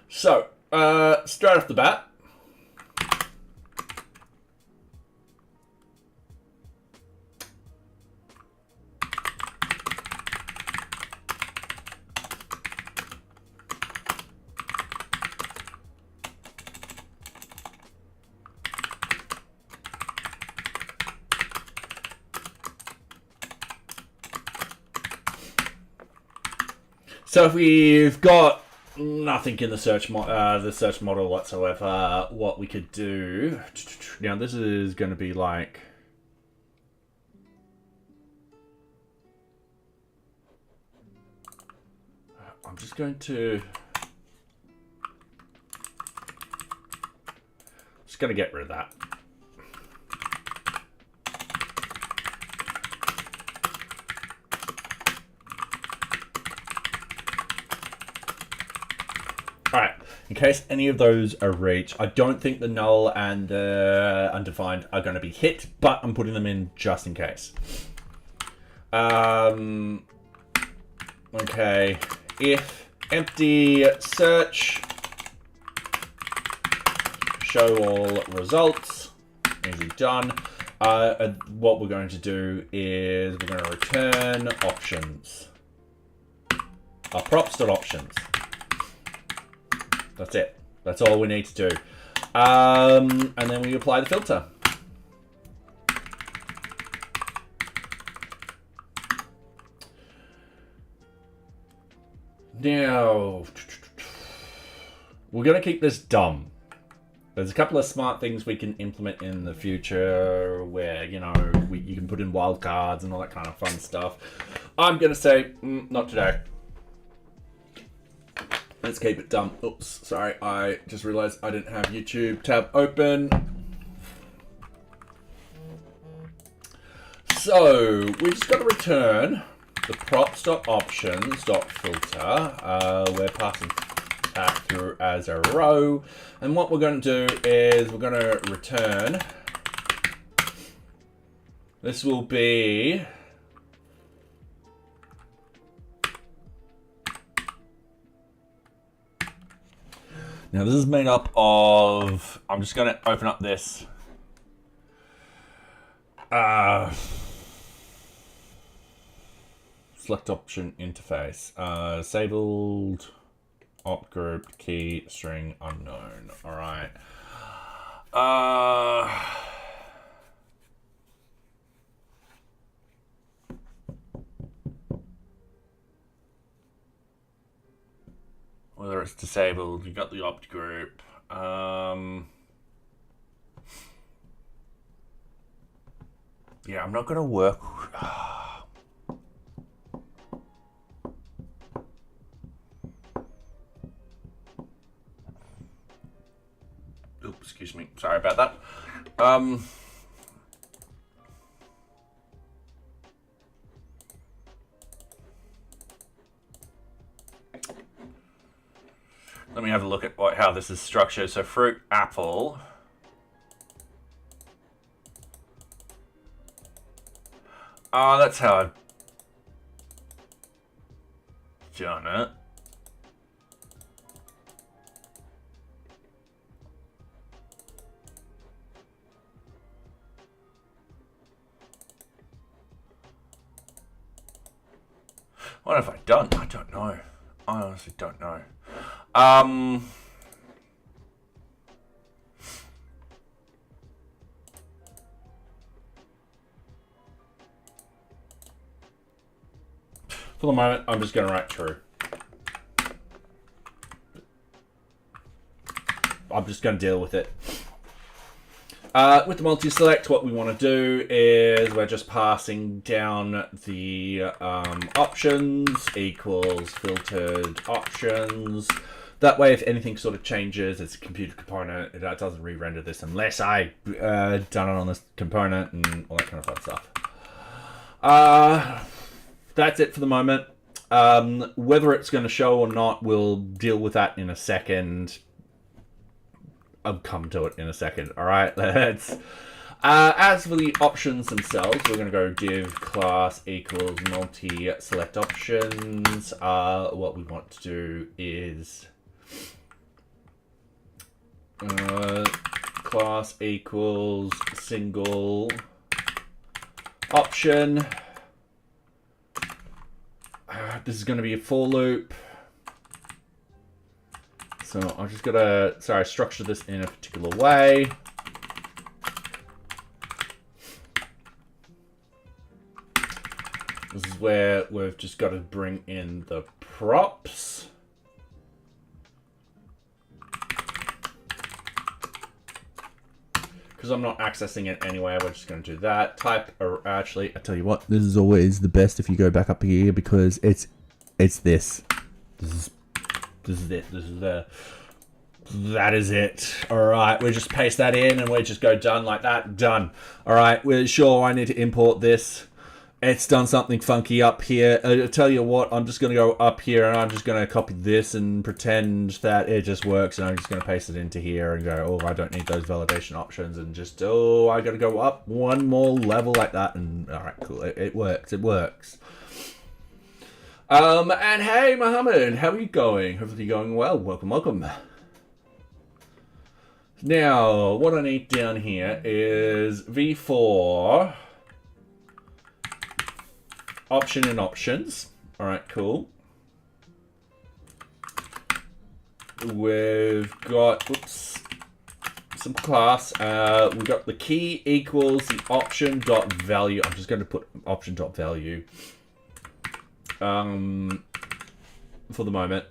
So, straight off the bat, so if we've got nothing in the search model whatsoever, what we could do now, this is going to be like I'm just going to get rid of that. All right, in case any of those are reached, I don't think the null and the undefined are going to be hit, but I'm putting them in just in case. Okay, if empty search show all results, easy done. What we're going to do is we're going to return options. Props.options. That's it. That's all we need to do. And then we apply the filter. Now, we're going to keep this dumb. There's a couple of smart things we can implement in the future where, you know, you can put in wildcards and all that kind of fun stuff. I'm going to say, not today. Let's keep it dumb. Oops, sorry. I just realized I didn't have YouTube tab open. So we just got to return the props.options.filter. We're passing that through as a row. And what we're going to do is we're going to return. This will be now this is made up of, I'm just going to open up this select option interface. Disabled opt group key string unknown. All right. Whether it's disabled, you got the opt group. Yeah, I'm not going to work. Oops, excuse me. Sorry about that. Let me have a look at how this is structured. So fruit, apple. That's how I've done it. What have I done? I don't know. I honestly don't know. For the moment, I'm just going to write true. I'm just going to deal with it. With the multi-select, what we want to do is we're just passing down the options equals filtered options. That way, if anything sort of changes, it's a computer component. It doesn't re-render this unless I done it on this component and all that kind of fun stuff. That's it for the moment. Whether it's going to show or not, we'll deal with that in a second. I'll come to it in a second. All right, let's. As for the options themselves, we're going to go div class equals multi-select options. What we want to do is class equals single option. This is going to be a for loop. So I'm just gonna, structure this in a particular way. This is where we've just got to bring in the props. Because I'm not accessing it anyway, we're just going to do that. Type, or actually, I tell you what, this is always the best if you go back up here because it's this. This is it. This is that is it. All right, we just paste that in and we just go done like that. Done. All right, we're sure I need to import this. It's done something funky up here. I'll tell you what, I'm just going to go up here and I'm just going to copy this and pretend that it just works. And I'm just going to paste it into here and go, oh, I don't need those validation options. And just, oh, I got to go up one more level like that. And all right, cool. It works. It works. And hey, Mohammed, how are you going? Hopefully you're going well. Welcome, welcome. Now, what I need down here is v4 option and options. All right, cool. We've got, some class. We've got the key equals the option dot value. I'm just going to put option dot value. For the moment.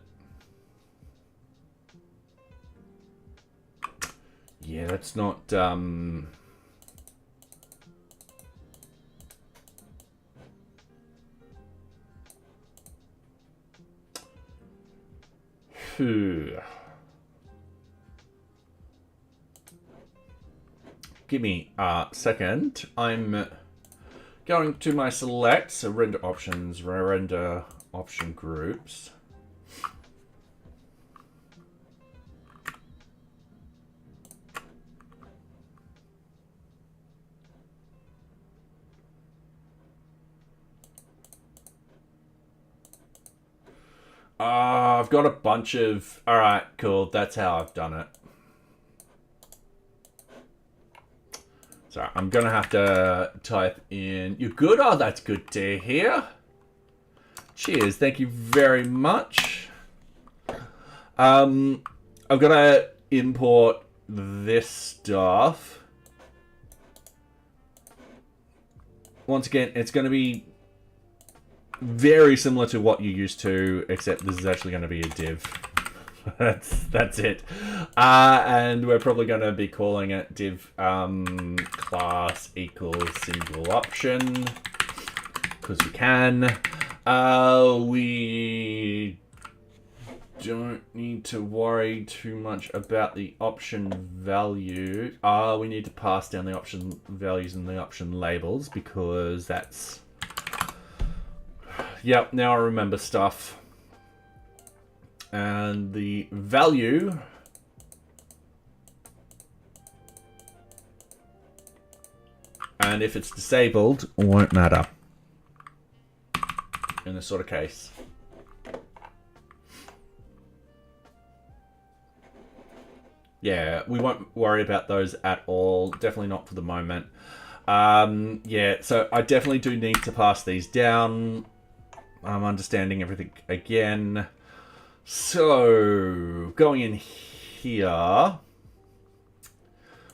Yeah, that's not, Give me a second. I'm going to my select, so render options, render option groups. I've got a bunch of, all right, cool. That's how I've done it. So I'm going to have to type in, you're good? Oh, that's good to hear. Cheers. Thank you very much. I've got to import this stuff. Once again, it's going to be very similar to what you're used to, except this is actually going to be a div. That's it. And we're probably going to be calling it div class equals single option, because we can. We don't need to worry too much about the option value. We need to pass down the option values and the option labels, because that's... Yep, now I remember stuff. And the value and if it's disabled, won't matter in this sort of case. Yeah, we won't worry about those at all. Definitely not for the moment. Yeah, so I definitely do need to pass these down. I'm understanding everything again. So, going in here,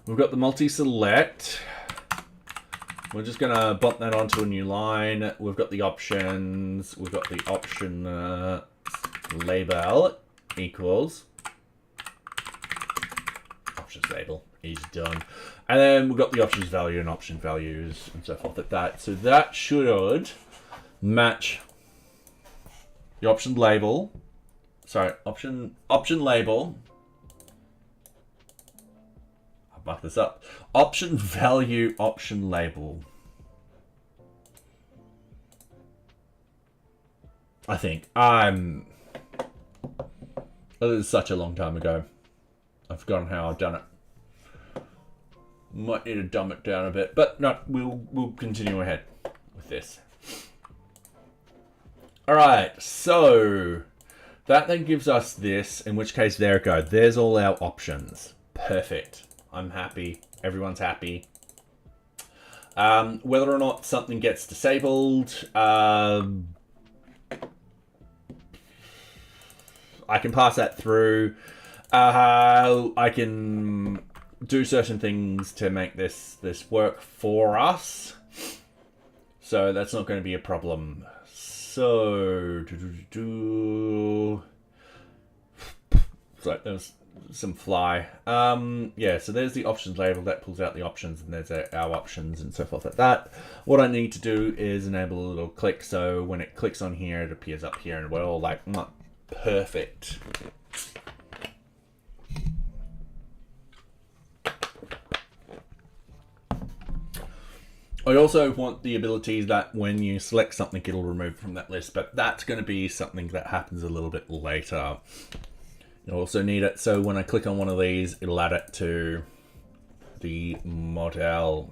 we've got the multi-select. We're just going to bump that onto a new line. We've got the options. We've got the option label equals. Options label is done. And then we've got the options value and option values and so forth like that. So that should match the option label. Sorry, option label. I'll mark this up. Option value, option label. I think this is such a long time ago. I've forgotten how I've done it. Might need to dumb it down a bit, but no, we'll continue ahead with this. All right, so that then gives us this, in which case there it goes. There's all our options. Perfect. I'm happy. Everyone's happy. Whether or not something gets disabled, I can pass that through. I can do certain things to make this work for us. So that's not going to be a problem. So, so there's some fly. Yeah, so there's the options label that pulls out the options, and there's our options and so forth like that. What I need to do is enable a little click, so when it clicks on here, it appears up here, and we're all like, perfect. I also want the ability that when you select something, it'll remove from that list, but that's going to be something that happens a little bit later. You also need it, so when I click on one of these, it'll add it to the model.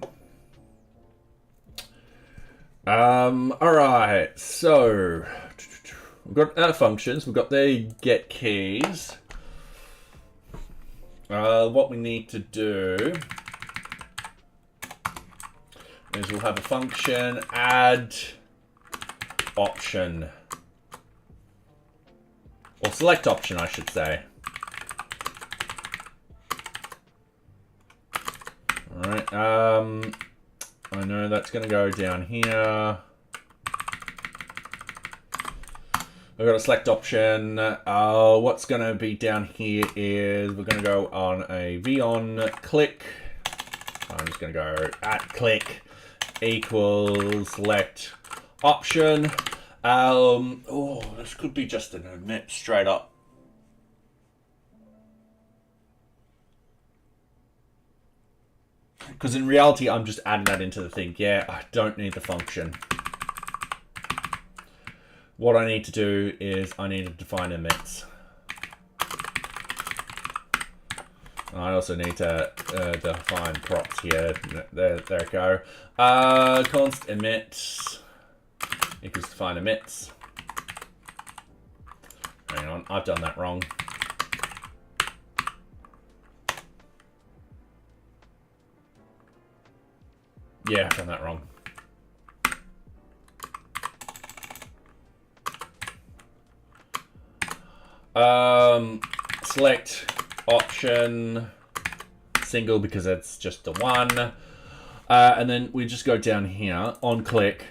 All right, so we've got our functions, we've got the get keys. What we need to do is we'll have a function add option, or select option, I should say. All right, I know that's going to go down here. We've got a select option. What's going to be down here is we're going to go on a v-on click. I'm just going to go at click equals select option. Oh, this could be just an omit straight up. Because in reality, I'm just adding that into the thing. Yeah, I don't need the function. What I need to do is I need to define emits. I also need to define props here. There we go. Const emits equals define emits. Hang on, I've done that wrong. Yeah, I've done that wrong. Select option single because it's just the one, and then we just go down here on click,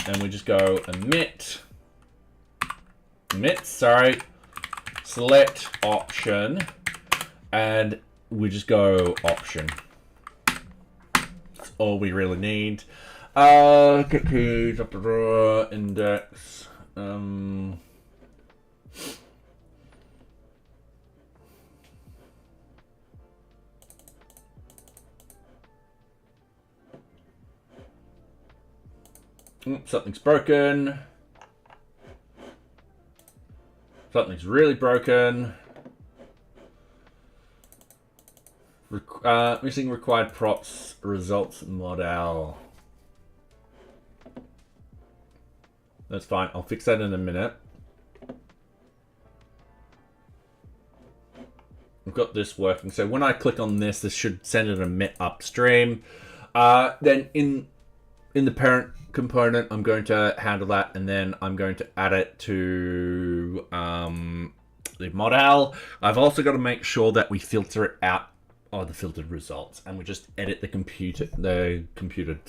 and we just go emit, sorry, select option, and we just go option. That's all we really need. Index. Something's broken. Something's really broken. Missing required props results model. That's fine. I'll fix that in a minute. We've got this working. So when I click on this, this should send an emit upstream. Then in the parent component, I'm going to handle that, and then I'm going to add it to the model. I've also got to make sure that we filter it out of the filtered results, and we just edit the computed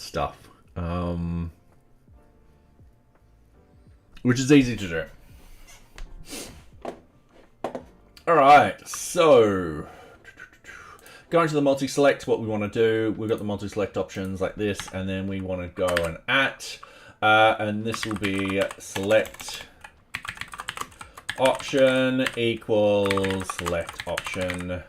stuff, which is easy to do. All right, so going to the multi-select, what we want to do, we've got the multi-select options like this, and then we want to go and and this will be select option equals select option,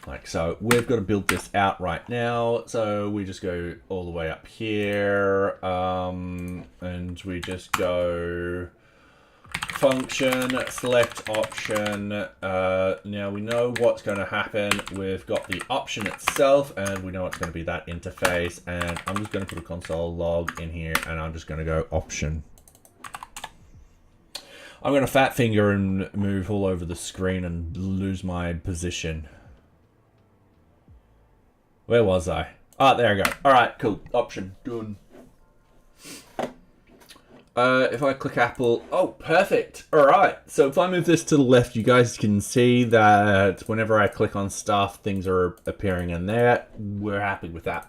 like so. We've got to build this out right now, so we just go all the way up here, and we just go function select option. Now we know what's going to happen. We've got the option itself, and we know it's going to be that interface, and I'm just going to put a console log in here, and I'm just going to go option. I'm going to fat finger and move all over the screen and lose my position. Where was I? Ah, there I go. All right, cool. Option done. If I click Apple, oh, perfect. All right. So if I move this to the left, you guys can see that whenever I click on stuff, things are appearing in there. We're happy with that.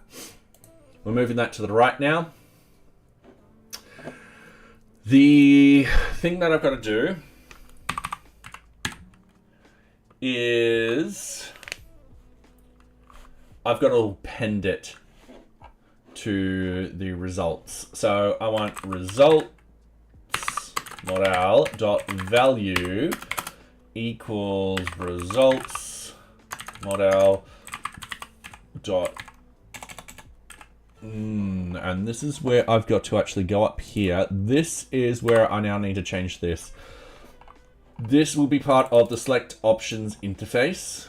We're moving that to the right now. The thing that I've got to do is I've got to append it to the results. So I want results model dot value equals results model dot and this is where I've got to actually go up here. This is where I now need to change this. This will be part of the select options interface.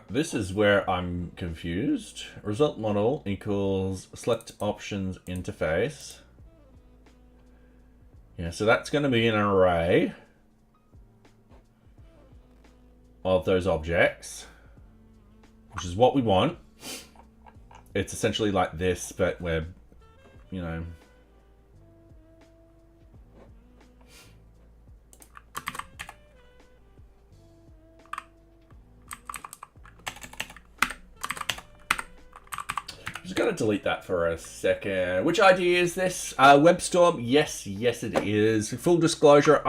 This is where I'm confused. Result model equals select options interface. Yeah, so that's going to be an array of those objects, which is what we want. It's essentially like this, but we're, you know, just gonna delete that for a second. Which ID is this? WebStorm? Yes, yes it is. Full disclosure,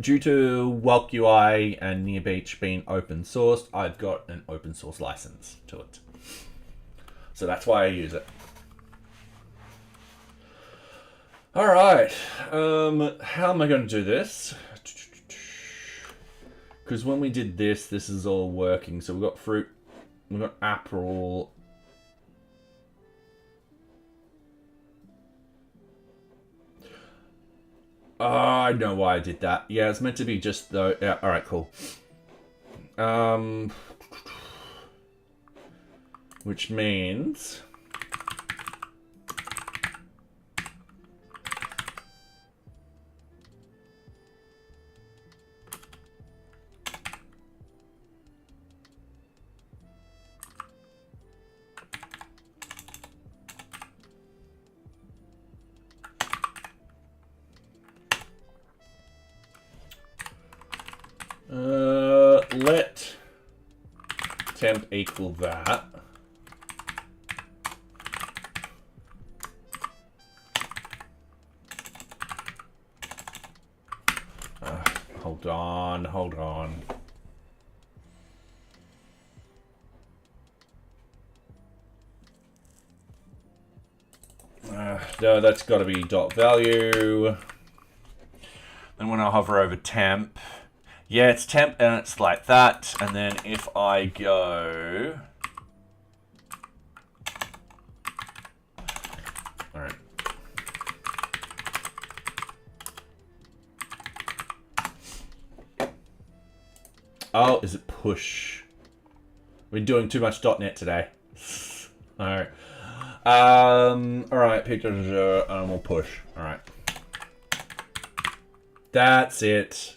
due to Welk UI and NearBeach being open sourced, I've got an open source license to it. So that's why I use it. All right, how am I gonna do this? Because when we did this, this is all working. So we've got fruit, we've got apple. Oh, I know why I did that. Yeah, it's meant to be just though. Yeah, all right, cool. Which means let temp equal that. Hold on, hold on. No, that's got to be dot value. Then when I hover over temp, yeah, it's temp and it's like that. And then if I go, all right. Oh, is it push? We're doing too much .NET today. All right. All right, picture and we'll push. All right. That's it.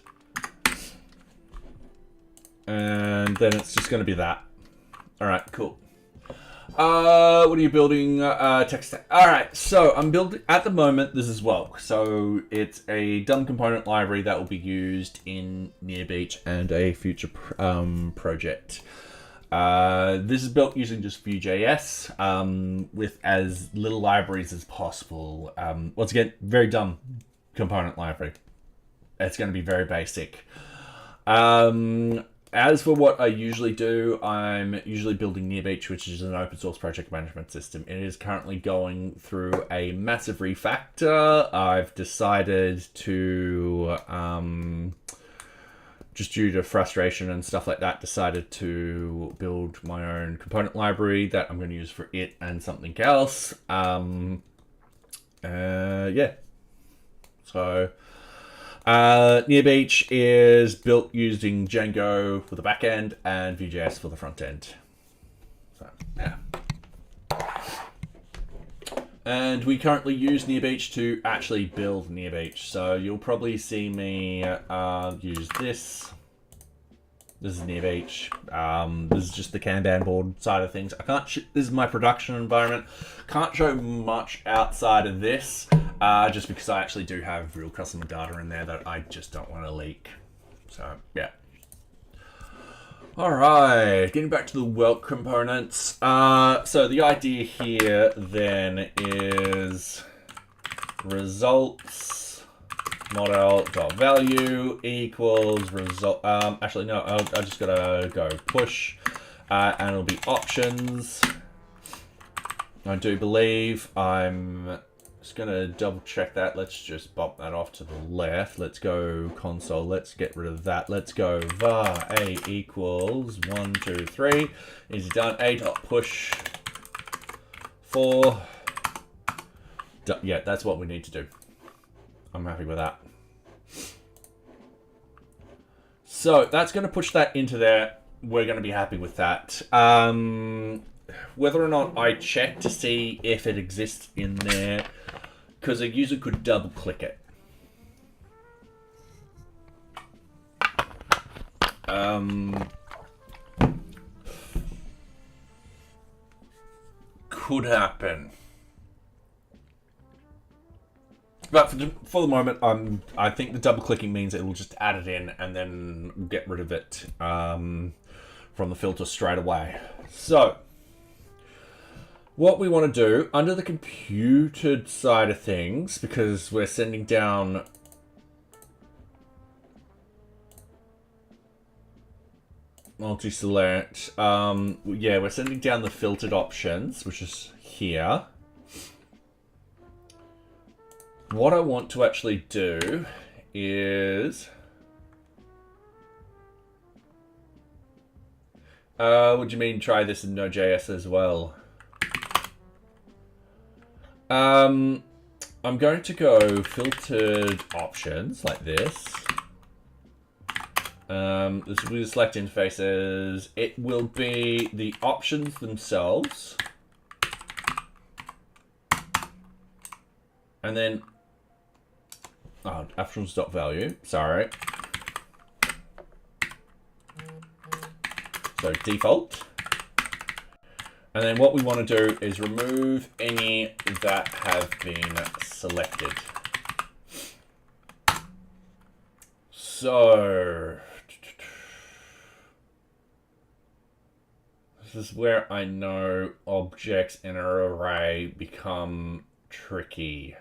And then it's just going to be that. All right, cool. What are you building? Text stack. All right, so I'm building at the moment. This is Welk, so it's a dumb component library that will be used in NearBeach and a future project. This is built using just VueJS with as little libraries as possible. Once again, very dumb component library. It's going to be very basic. As for what I usually do, I'm usually building NearBeach, which is an open source project management system. It is currently going through a massive refactor. I've decided to, just due to frustration and stuff like that, decided to build my own component library that I'm going to use for it and something else. Yeah. So... NearBeach is built using Django for the backend and VueJS for the front end. So, yeah. And we currently use NearBeach to actually build NearBeach. So you'll probably see me use this. This is NearBeach. This is just the Kanban board side of things. I can't. This is my production environment. Can't show much outside of this, just because I actually do have real customer data in there that I just don't want to leak. So yeah. All right, getting back to the welt components. So the idea here then is results. Model.value equals result. Actually, no, I just gotta go push, and it'll be options. I do believe I'm just gonna double check that. Let's just bump that off to the left. Let's go console. Let's get rid of that. Let's go var a equals 1, 2, 3. Easy done. A dot push 4. Yeah, that's what we need to do. I'm happy with that. So that's going to push that into there. We're going to be happy with that. Whether or not I check to see if it exists in there, because a user could double click it. Could happen. But for the moment, I think the double clicking means it will just add it in and then get rid of it from the filter straight away. So what we want to do under the computed side of things, because we're sending down multi-select, yeah, we're sending down the filtered options, which is here. What I want to actually do is... what do you mean try this in Node.js as well? I'm going to go filtered options like this. This will be the select interfaces. It will be the options themselves. And then options.value, sorry. So default. And then what we want to do is remove any that have been selected. So this is where I know objects in an array become tricky.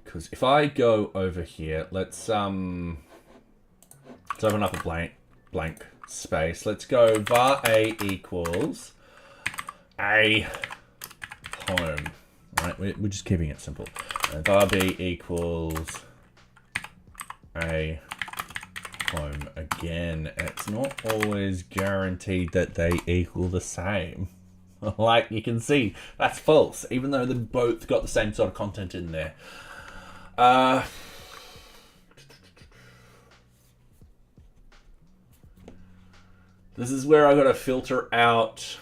Because if I go over here, let's open up a blank space. Let's go var a equals a home. Right, we're just keeping it simple. Var b equals a home. Again, it's not always guaranteed that they equal the same. Like you can see, that's false, even though they both got the same sort of content in there. This is where I gotta filter out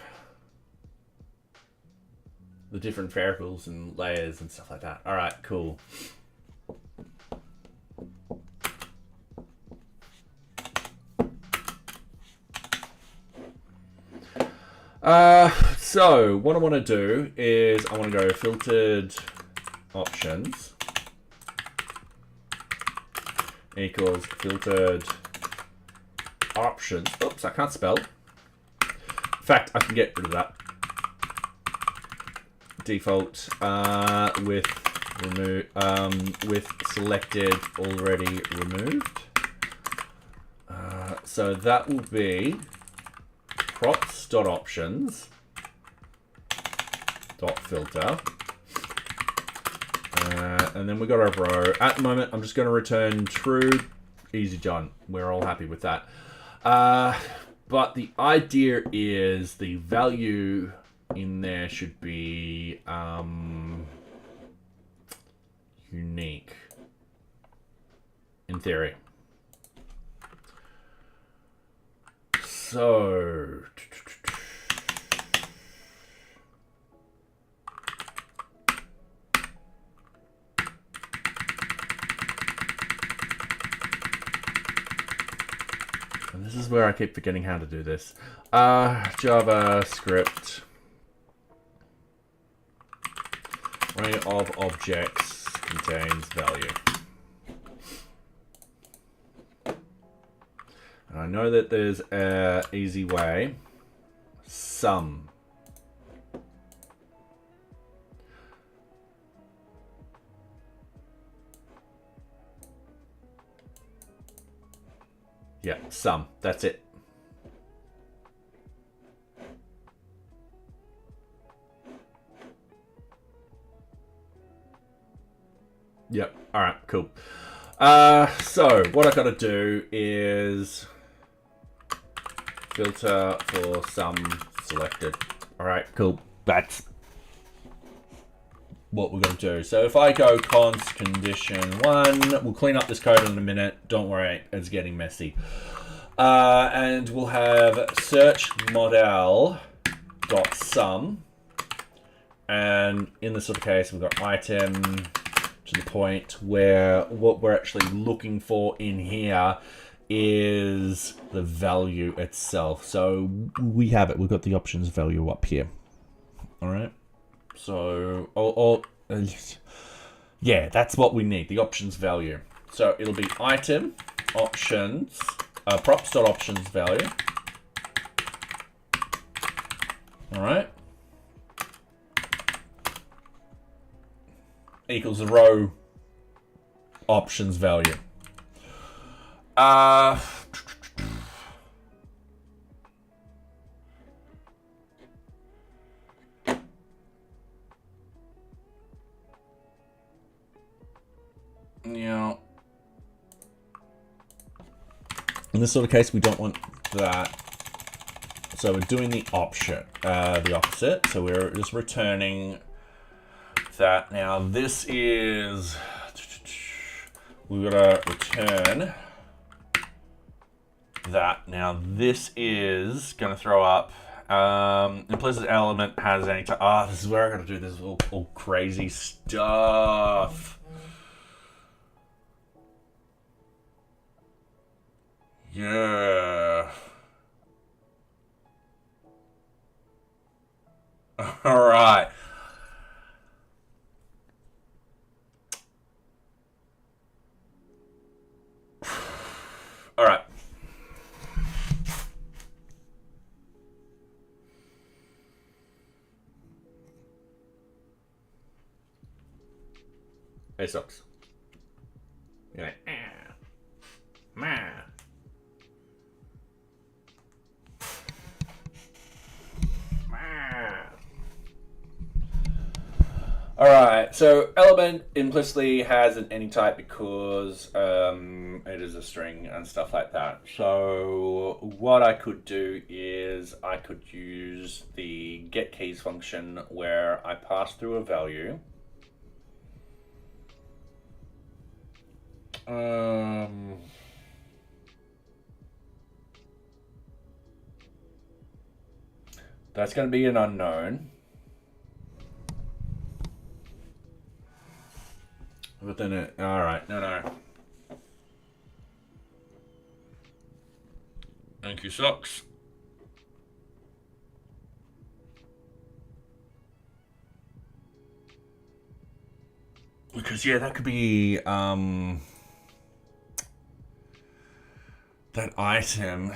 the different variables and layers and stuff like that. All right, cool. So what I want to do is I want to go filtered options equals filtered options. Oops, I can't spell. In fact, I can get rid of that. Default with selected already removed. So that will be props.options .filter. And then we got our row. At the moment, I'm just going to return true. Easy done. We're all happy with that. But the idea is the value in there should be unique, in theory. So and this is where I keep forgetting how to do this. JavaScript array of objects contains value. And I know that there's an easy way. Sum. Yeah, sum. That's it. Yep. All right. Cool. So what I got to do is filter for sum selected. All right. Cool. That's what we're going to do. So if I go const condition 1, we'll clean up this code in a minute. Don't worry, it's getting messy. And we'll have search model dot sum, and in this sort of case, we've got item to the point where what we're actually looking for in here is the value itself. So we have it. We've got the options value up here. All right. So, yeah, that's what we need, the options value. So it'll be item options, props.options value. All right. Equals the row options value. Yeah. In this sort of case, we don't want that. So we're doing the opposite. So we're just returning that. Now this is, we've got to return that. Now this is going to throw up implicit element has any time. This is where I got to do this all crazy stuff. Yeah. All right. All right. It sucks. You're like, All right, so element implicitly has an any type because it is a string and stuff like that. So what I could do is I could use the getKeys function where I pass through a value. That's going to be an unknown. But then it, all right, no. Thank you, socks. Because yeah, that could be that item.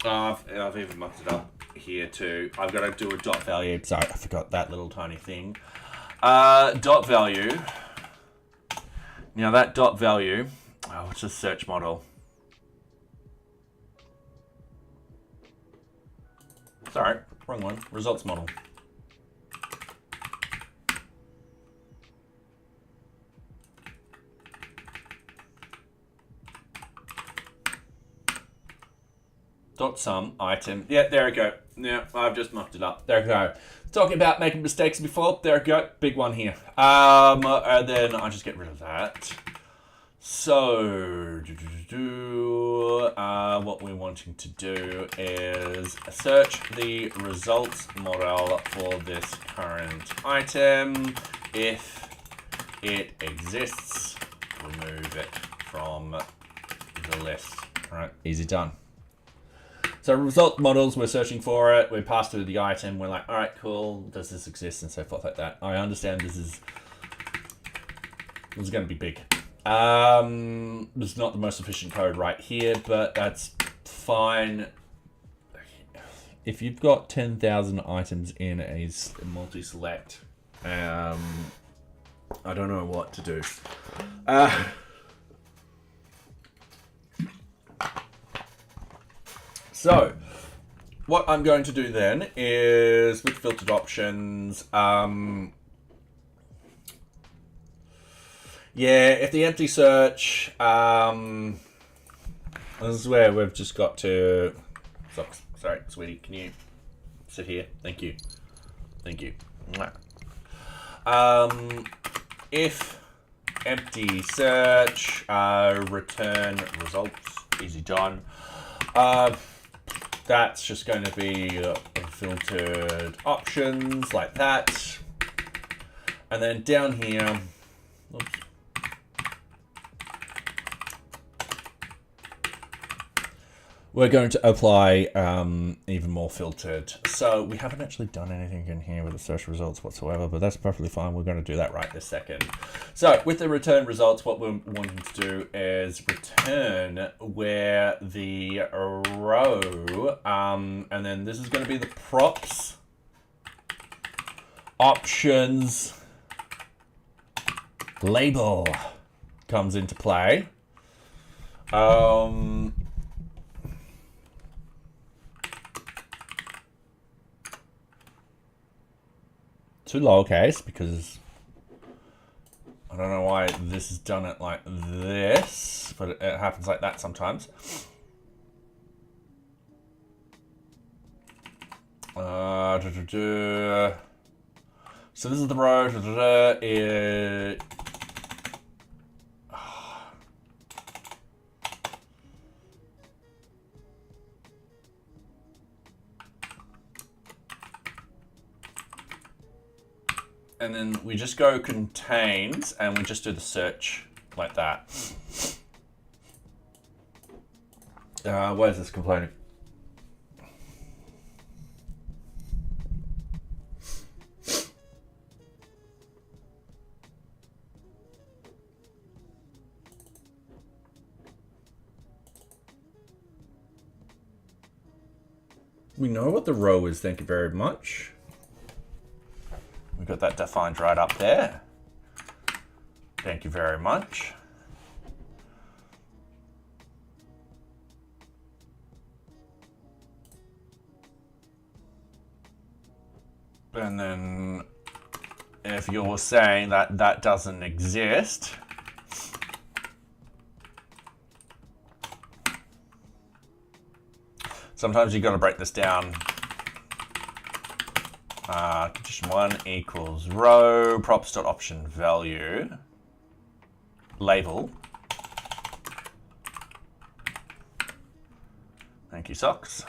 I've even mucked it up here too. I've got to do a dot value. Sorry, I forgot that little tiny thing. Dot value. Now that dot value, what's a search model? Sorry, wrong one. Results model. Dot sum item. Yeah, there we go. Yeah, I've just mucked it up. There we go. Talking about making mistakes before. There we go. Big one here. And then I just get rid of that. So, what we're wanting to do is search the results model for this current item. If it exists, remove it from the list. All right, easy done. So result models, we're searching for it. We pass through the item. We're like, all right, cool. Does this exist? And so forth like that. I understand this is going to be big. This is not the most efficient code right here, but that's fine. If you've got 10,000 items in a multi-select, I don't know what to do. So, what I'm going to do then is, with filtered options, yeah, if the empty search, this is where we've just got to, sorry, sweetie, can you sit here? Thank you. Thank you. If empty search, return results, easy done. That's just going to be filtered options like that. And then down here, oops. We're going to apply even more filtered. So we haven't actually done anything in here with the search results whatsoever, but that's perfectly fine. We're going to do that right this second. So with the return results, what we're wanting to do is return where the row, and then this is going to be the props, options, label comes into play. Too lowercase because I don't know why this is done it like this, but it happens like that sometimes. So this is the row. And then we just go contains and we just do the search like that. Why is this complaining? We know what the row is, thank you very much. We've got that defined right up there. Thank you very much. And then if you're saying that that doesn't exist, sometimes you've got to break this down. Condition 1 equals row props.option value label. Thank you, socks.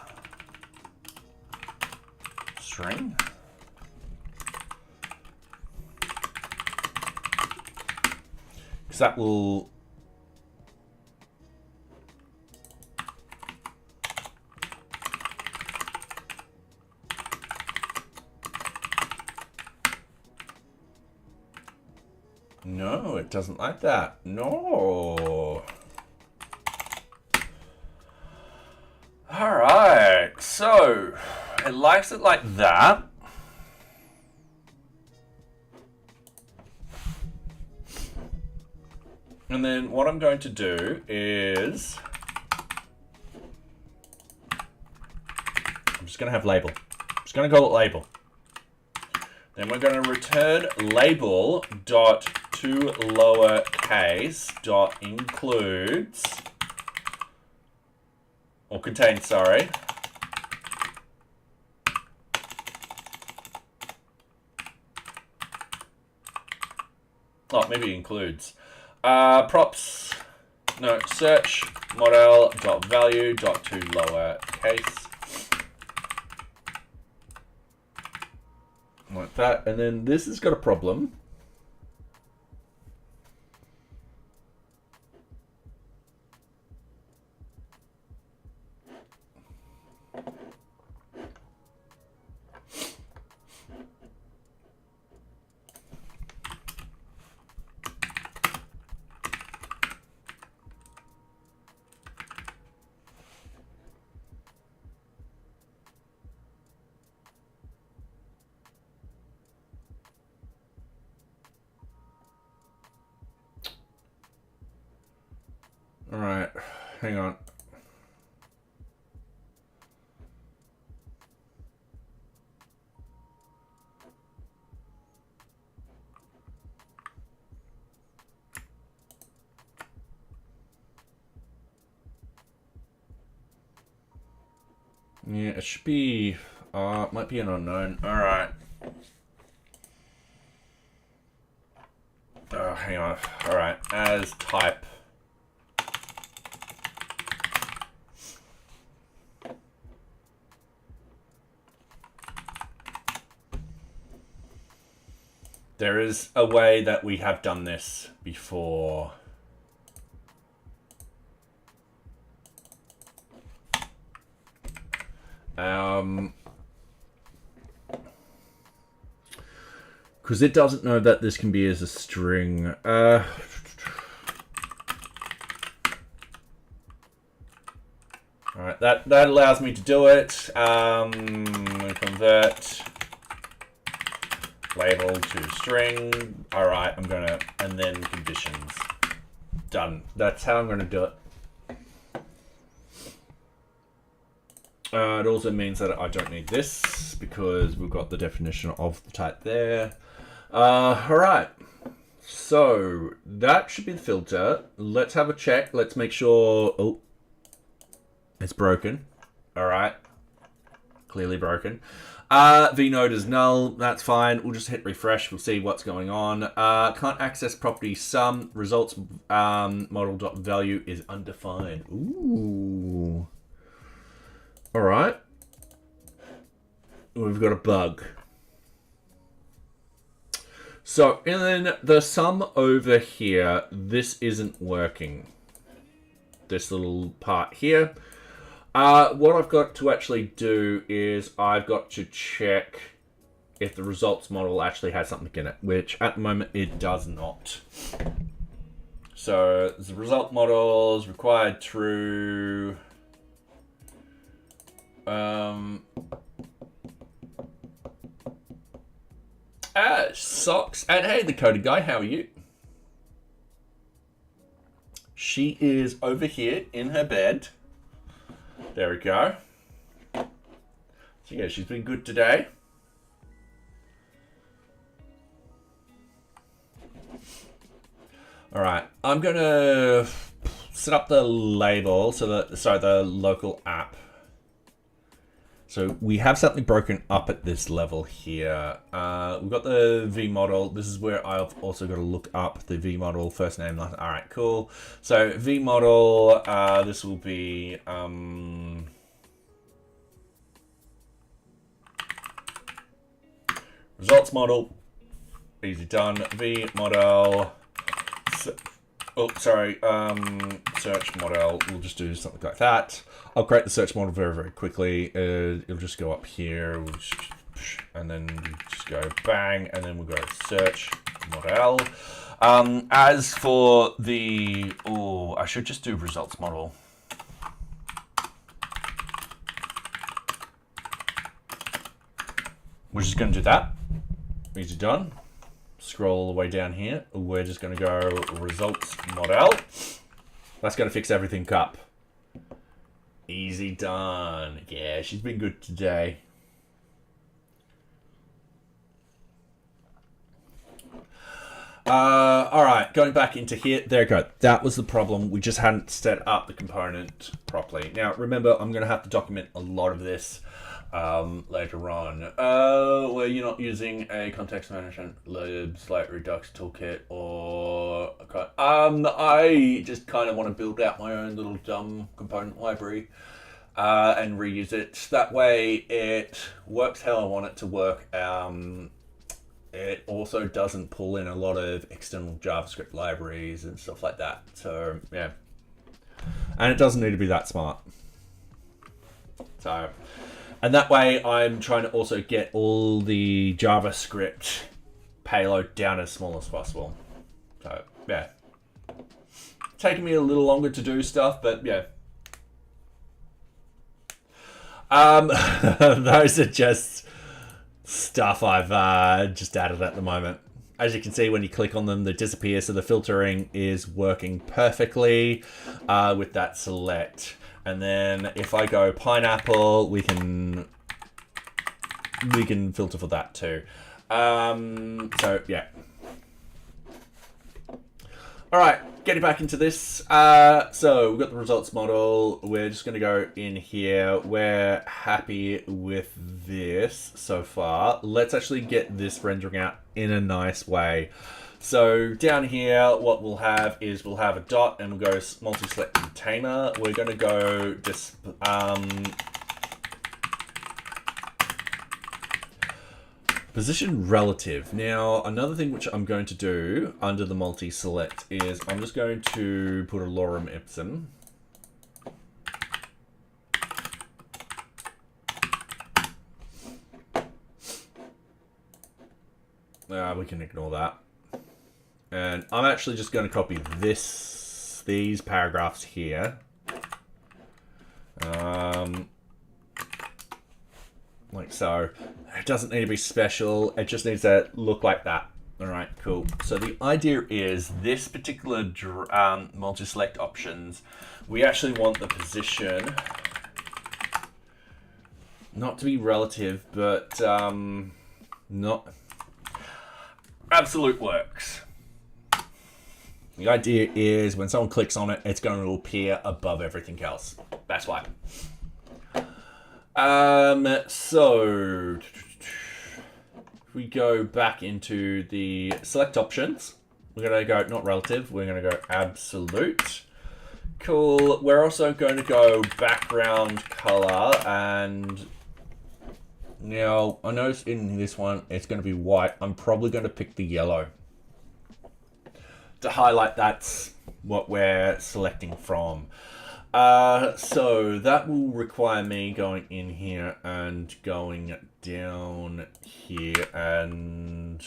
String. Because that will No, it doesn't like that. No. All right, so it likes it like that. And then what I'm going to do is I'm just going to have label. I'm just going to call it label. Then we're going to return label dot to lowercase dot includes or contains, sorry. Oh, maybe includes. Props, no, search model dot value dot to lowercase. Like that, and then this has got a problem. All right, hang on. Yeah, it should be, might be an unknown. All right. Oh, hang on. All right, as type. There is a way that we have done this before. Because it doesn't know that this can be as a string. All right, that allows me to do it. Convert label to string. All right, I'm gonna, and then conditions. Done. That's how I'm gonna do it. It also means that I don't need this because we've got the definition of the type there. All right, so that should be the filter. Let's have a check. Let's make sure. Oh, it's broken. All right, clearly broken. vnode is null. That's fine. We'll just hit refresh. We'll see what's going on. Can't access property sum. Results model.value is undefined. Ooh. All right. We've got a bug. So, and then the sum over here, this isn't working. This little part here. What I've got to actually do is I've got to check if the results model actually has something in it, which at the moment it does not. So the result model is required true. Socks. And hey, the coded guy, how are you? She is over here in her bed. There we go. So yeah, she's been good today. All right, I'm gonna set up the label so that, sorry, the local app. So we have something broken up at this level here. We've got the V model. This is where I've also got to look up the V model first name. All right, cool. So V model, this will be, results model, easy done. V model, search model. We'll just do something like that. I'll create the search model very, very quickly. It'll just go up here, and then just go bang, and then we'll go search model. As for the, I should just do results model. We're just going to do that. Easy done. Scroll all the way down here. We're just going to go results model. That's going to fix everything up. Easy done. Yeah, she's been good today. All right, going back into here. There we go. That was the problem. We just hadn't set up the component properly. Now, remember, I'm going to have to document a lot of this later on. Where you're not using a context management libs like Redux toolkit or I just kind of want to build out my own little dumb component library and reuse it. That way, it works how I want it to work. It also doesn't pull in a lot of external JavaScript libraries and stuff like that. So yeah, and it doesn't need to be that smart. So. And that way, I'm trying to also get all the JavaScript payload down as small as possible. So, yeah. Taking me a little longer to do stuff, but yeah. Those are just stuff I've just added at the moment. As you can see, when you click on them, they disappear, so the filtering is working perfectly with that select. And then if I go pineapple, we can filter for that too. So yeah. All right, getting back into this. So we've got the results model. We're just going to go in here. We're happy with this so far. Let's actually get this rendering out in a nice way. So down here, what we'll have is we'll have a dot and we'll go multi-select container. We're going to go just position relative. Now, another thing which I'm going to do under the multi-select is I'm just going to put a lorem ipsum. We can ignore that. And I'm actually just going to copy these paragraphs here. Like so. It doesn't need to be special. It just needs to look like that. All right, cool. So the idea is this particular multi-select options, we actually want the position not to be relative, but not absolute works. The idea is when someone clicks on it, it's going to appear above everything else. That's why. So if we go back into the select options, we're going to go not relative, we're going to go absolute. Cool. We're also going to go background color, and now I notice in this one it's going to be white. I'm probably going to pick the yellow to highlight that's what we're selecting from. So that will require me going in here and going down here and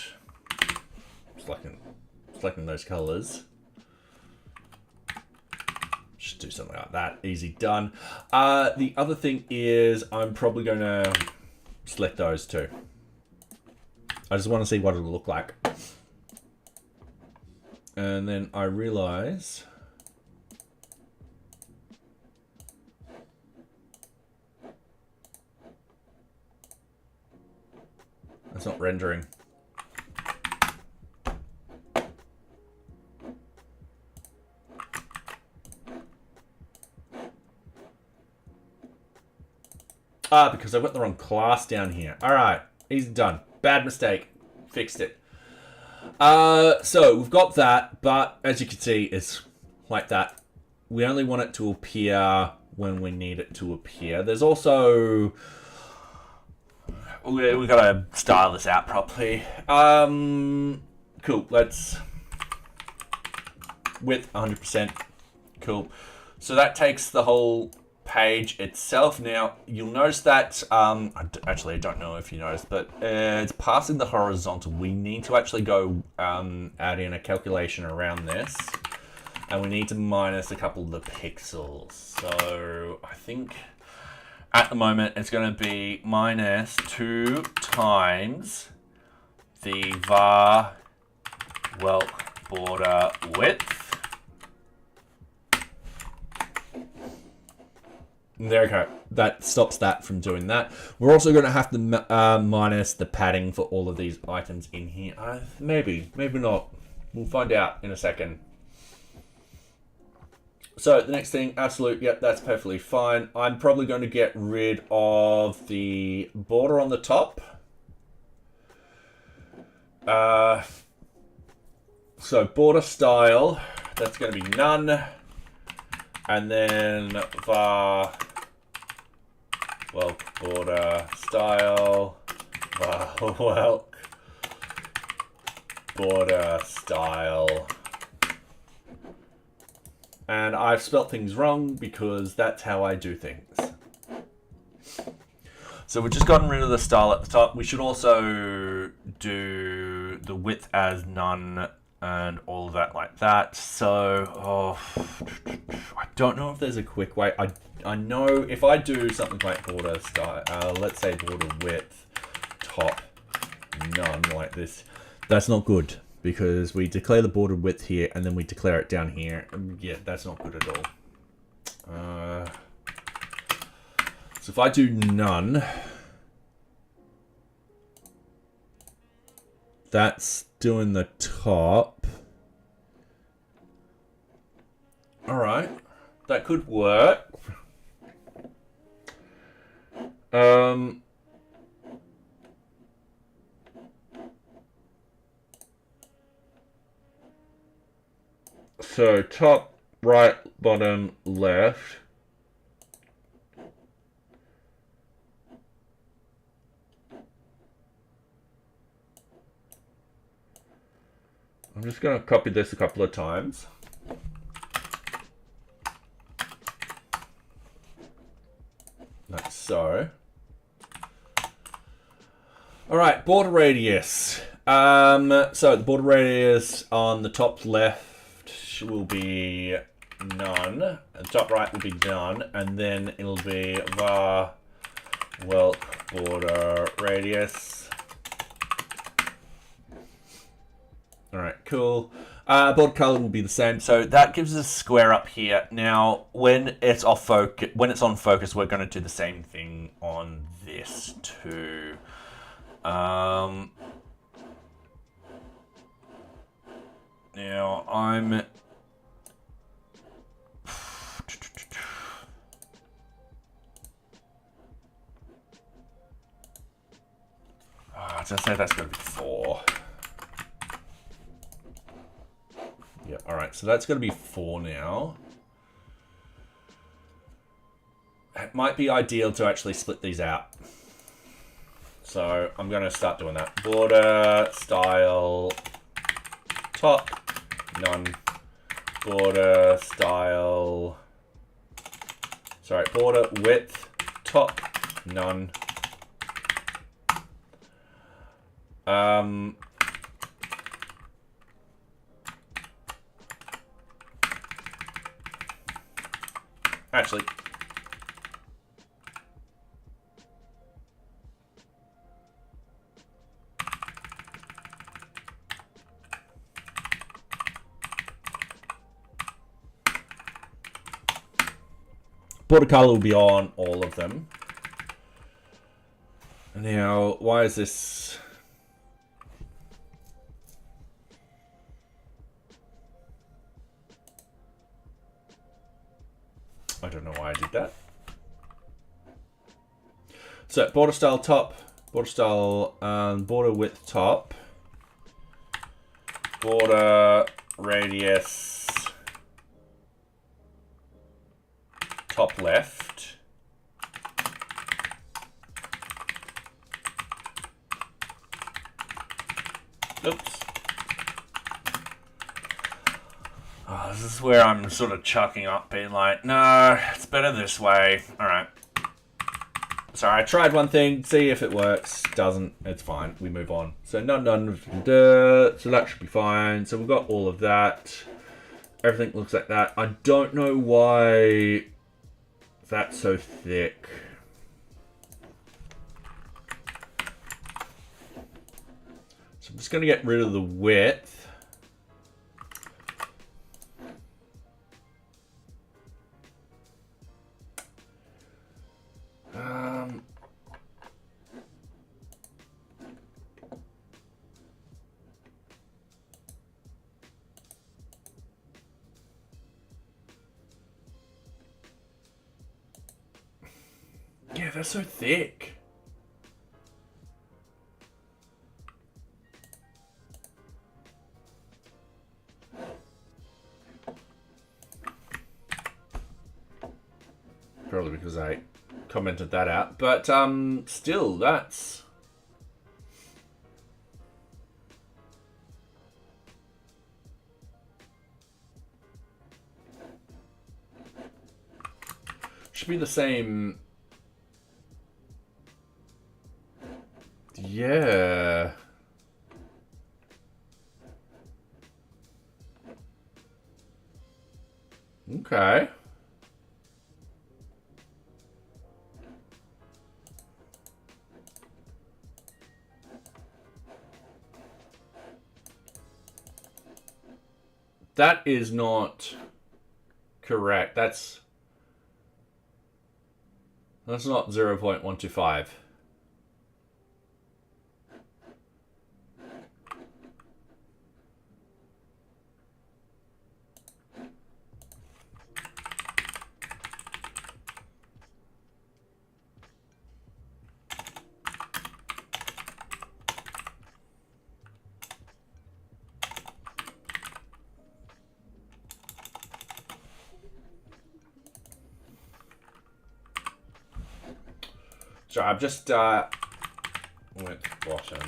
selecting those colors. Just do something like that. Easy done. The other thing is I'm probably going to select those too. I just want to see what it'll look like. And then I realize it's not rendering. Because I've got the wrong class down here. All right, easy done. Bad mistake. Fixed it. So we've got that, but as you can see, it's like that. We only want it to appear when we need it to appear. There's also, we've got to style this out properly. Cool. Let's width 100%. Cool. So that takes the whole page itself. Now, you'll notice that, actually, I don't know if you noticed, but it's passing the horizontal. We need to actually go add in a calculation around this, and we need to minus a couple of the pixels. So I think at the moment it's going to be minus 2 times the var whelk border width. There we go. That stops that from doing that. We're also going to have to minus the padding for all of these items in here. Maybe not. We'll find out in a second. So the next thing, absolute, yep, that's perfectly fine. I'm probably going to get rid of the border on the top. So border style, that's going to be none. And then var whelk border style, var whelk border style. And I've spelt things wrong because that's how I do things. So we've just gotten rid of the style at the top. We should also do the width as none and all of that like that. So, I don't know if there's a quick way. I know if I do something like border style, let's say border width, top, none like this, that's not good because we declare the border width here and then we declare it down here. Yeah, that's not good at all. So if I do none, that's doing the top. All right, that could work. So top, right, bottom, left. I'm just going to copy this a couple of times. Like so. All right, border radius. So the border radius on the top left will be none, and top right will be none, and then it'll be var whelk border radius. All right, cool. Border color will be the same. So that gives us a square up here. Now, when it's on focus, we're going to do the same thing on this too. Now I'm. I'd say that's going to be 4. Yeah, all right, so that's going to be 4 now. It might be ideal to actually split these out. So I'm going to start doing that. Border style top, none. Border style, sorry, border width, top, none. Actually, border color will be on all of them. Now, why is this? I don't know why I did that. So border style top, border style border width top, border radius top left, oops. This is where I'm sort of chucking up, being like, no, it's better this way. All right. So I tried one thing, see if it works. Doesn't, it's fine. We move on. So none. So that should be fine. So we've got all of that. Everything looks like that. I don't know why that's so thick. So I'm just going to get rid of the width. Yeah, they're so thick. Probably because I commented that out, but still, that's... Should be the same... Yeah. Okay. That is not correct. That's not 0.125. So I've just went bottom.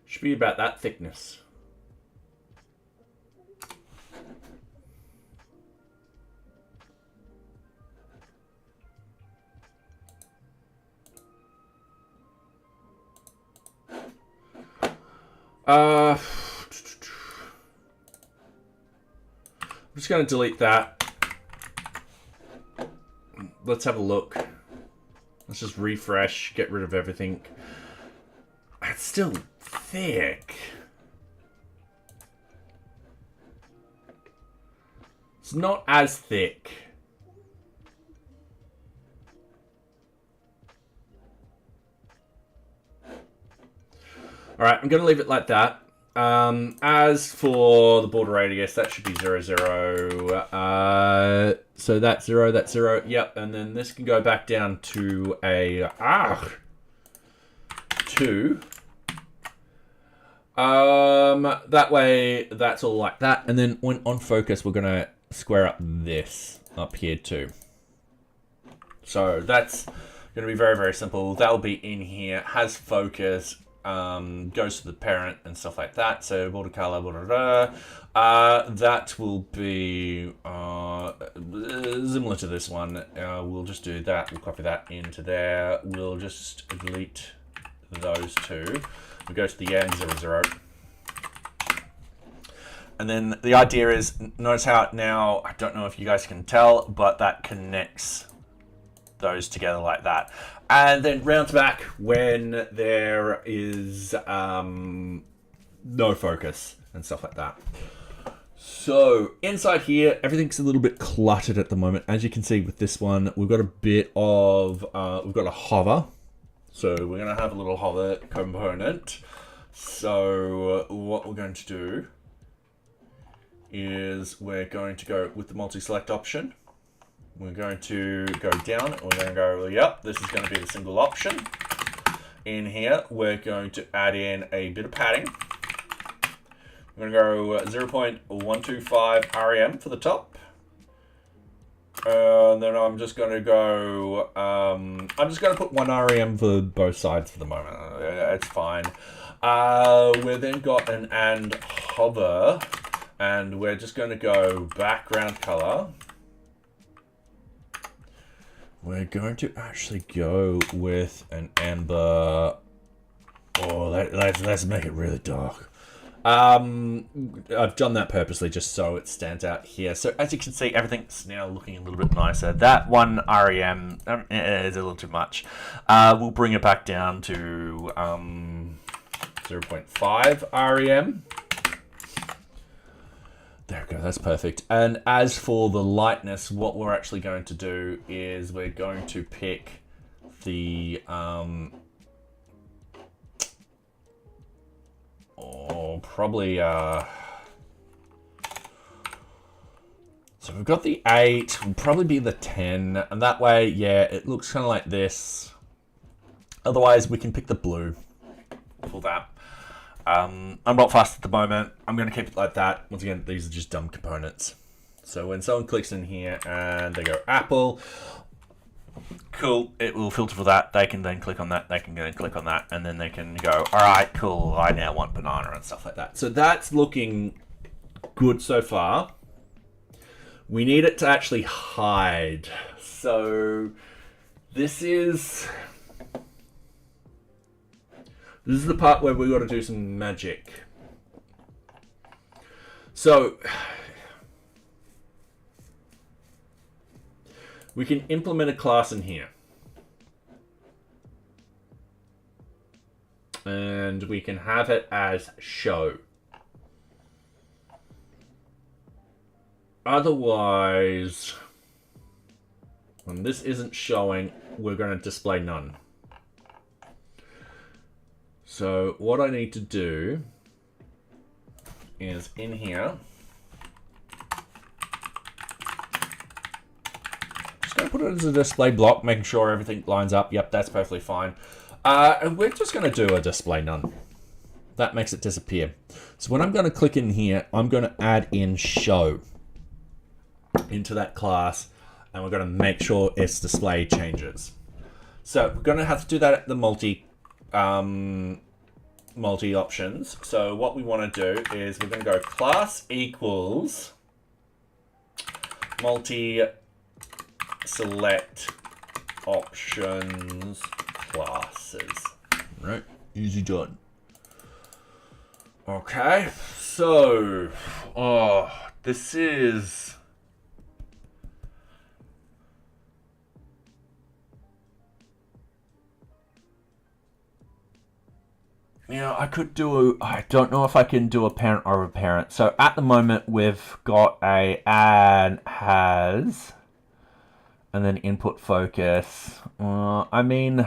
Should be about that thickness. I'm just going to delete that. Let's have a look. Let's just refresh, get rid of everything. It's still thick. It's not as thick. All right, I'm going to leave it like that. As for the border radius, that should be 0, 0. So that's 0, that's 0. Yep, and then this can go back down to a 2. That way, that's all like that. And then when on focus, we're going to square up this up here too. So that's going to be very, very simple. That'll be in here, has focus, goes to the parent and stuff like that. So border color, border, that will be similar to this one. We'll just do that. We'll copy that into there. We'll just delete those two. We go to the end, 0, 0. And then the idea is, notice how now, I don't know if you guys can tell, but that connects those together like that. And then rounds back when there is no focus and stuff like that. So inside here, everything's a little bit cluttered at the moment. As you can see with this one, we've got a bit of, we've got a hover. So we're going to have a little hover component. So what we're going to do is we're going to go with the multi-select option. We're going to go down and we're going to go, yep, this is going to be the single option. In here, we're going to add in a bit of padding. We're going to go 0.125 REM for the top. And then I'm just going to go, I'm just going to put 1 REM for both sides for the moment. It's fine. We've then got an and hover, and we're just going to go background color. We're going to actually go with an amber. Oh, let's make it really dark. I've done that purposely just so it stands out here. So as you can see, everything's now looking a little bit nicer. That 1 REM is a little too much. We'll bring it back down to 0.5 REM. There we go, that's perfect. And as for the lightness, what we're actually going to do is we're going to pick the probably so we've got the 8, will probably be the 10, and that way, yeah, it looks kind of like this. Otherwise, we can pick the blue for that. I'm not fast at the moment. I'm going to keep it like that. Once again, these are just dumb components. So when someone clicks in here and they go Apple, cool, it will filter for that. They can then click on that. They can then click on that. And then they can go, all right, cool, I now want banana and stuff like that. So that's looking good so far. We need it to actually hide. So this is the part where we got to do some magic. So we can implement a class in here. And we can have it as show. Otherwise, when this isn't showing, we're going to display none. So what I need to do is in here, just going to put it as a display block, making sure everything lines up. Yep, that's perfectly fine. And we're just going to do a display none. That makes it disappear. So when I'm going to click in here, I'm going to add in show into that class, and we're going to make sure its display changes. So we're going to have to do that at the multi options. So what we want to do is we're going to go class equals multi select options classes. Right, easy done. Okay, so this is I could do I don't know if I can do a parent or a parent. So at the moment we've got a add has and then input focus. I mean,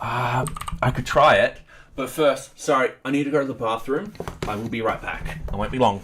I could try it, but first, sorry, I need to go to the bathroom. I will be right back. I won't be long.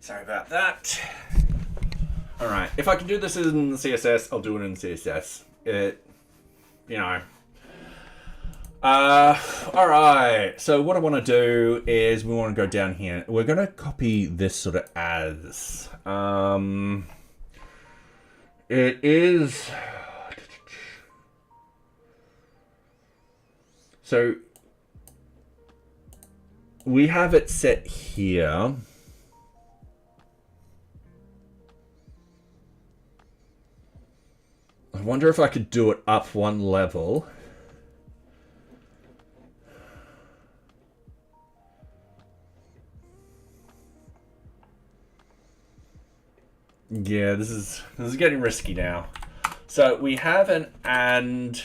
Sorry about that. All right. If I can do this in CSS, I'll do it in CSS. All right. So what I want to do is we want to go down here. We're going to copy this sort of as. It is. So we have it set here. I wonder if I could do it up one level. Yeah, this is getting risky now. So we have an and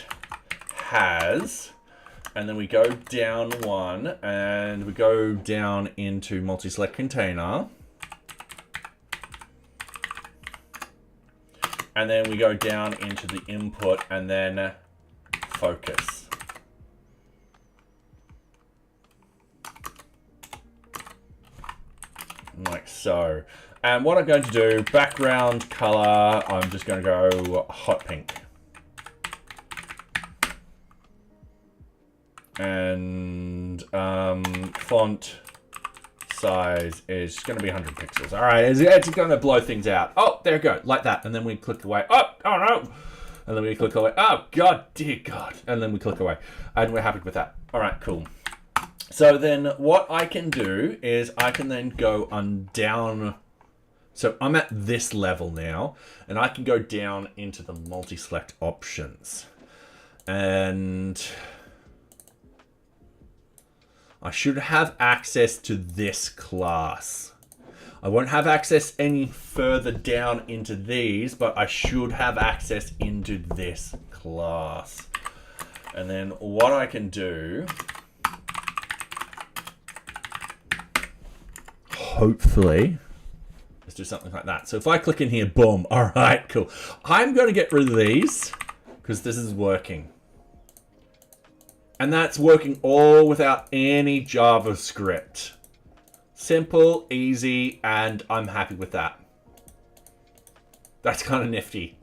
has, and then we go down one, and we go down into multi-select container. And then we go down into the input and then focus. Like so. And what I'm going to do, background color, I'm just going to go hot pink. And font size is going to be 100 pixels. All right, it's going to blow things out. Oh, there we go, like that. And then we click away. Oh no. And then we click away. Oh, God, dear God. And then we click away. And we're happy with that. All right, cool. So then what I can do is I can then go on down. So I'm at this level now, and I can go down into the multi-select options. And I should have access to this class. I won't have access any further down into these, but I should have access into this class. And then what I can do, hopefully, is do something like that. So if I click in here, boom, all right, cool. I'm going to get rid of these because this is working. And that's working all without any JavaScript. Simple, easy, and I'm happy with that. That's kind of nifty.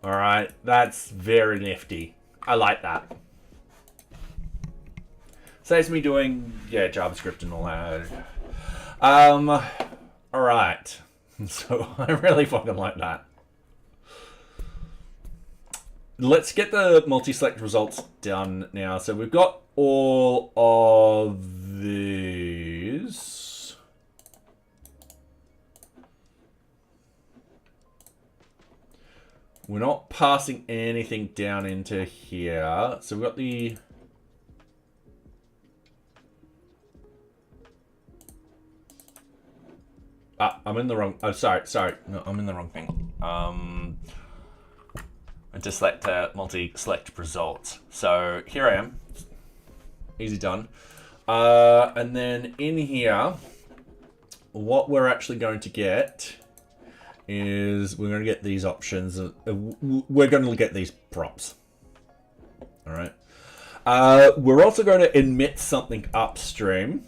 All right, that's very nifty. I like that. Saves me doing, yeah, JavaScript and all that. All right. So I really fucking like that. Let's get the multi-select results done now. So we've got all of these. We're not passing anything down into here. So we've got the... I'm in the wrong... Oh, sorry. No, I'm in the wrong thing. And to select multi-select results. So here I am. Easy done. And then in here, what we're actually going to get is we're going to get these options. We're going to get these props. All right. We're also going to emit something upstream.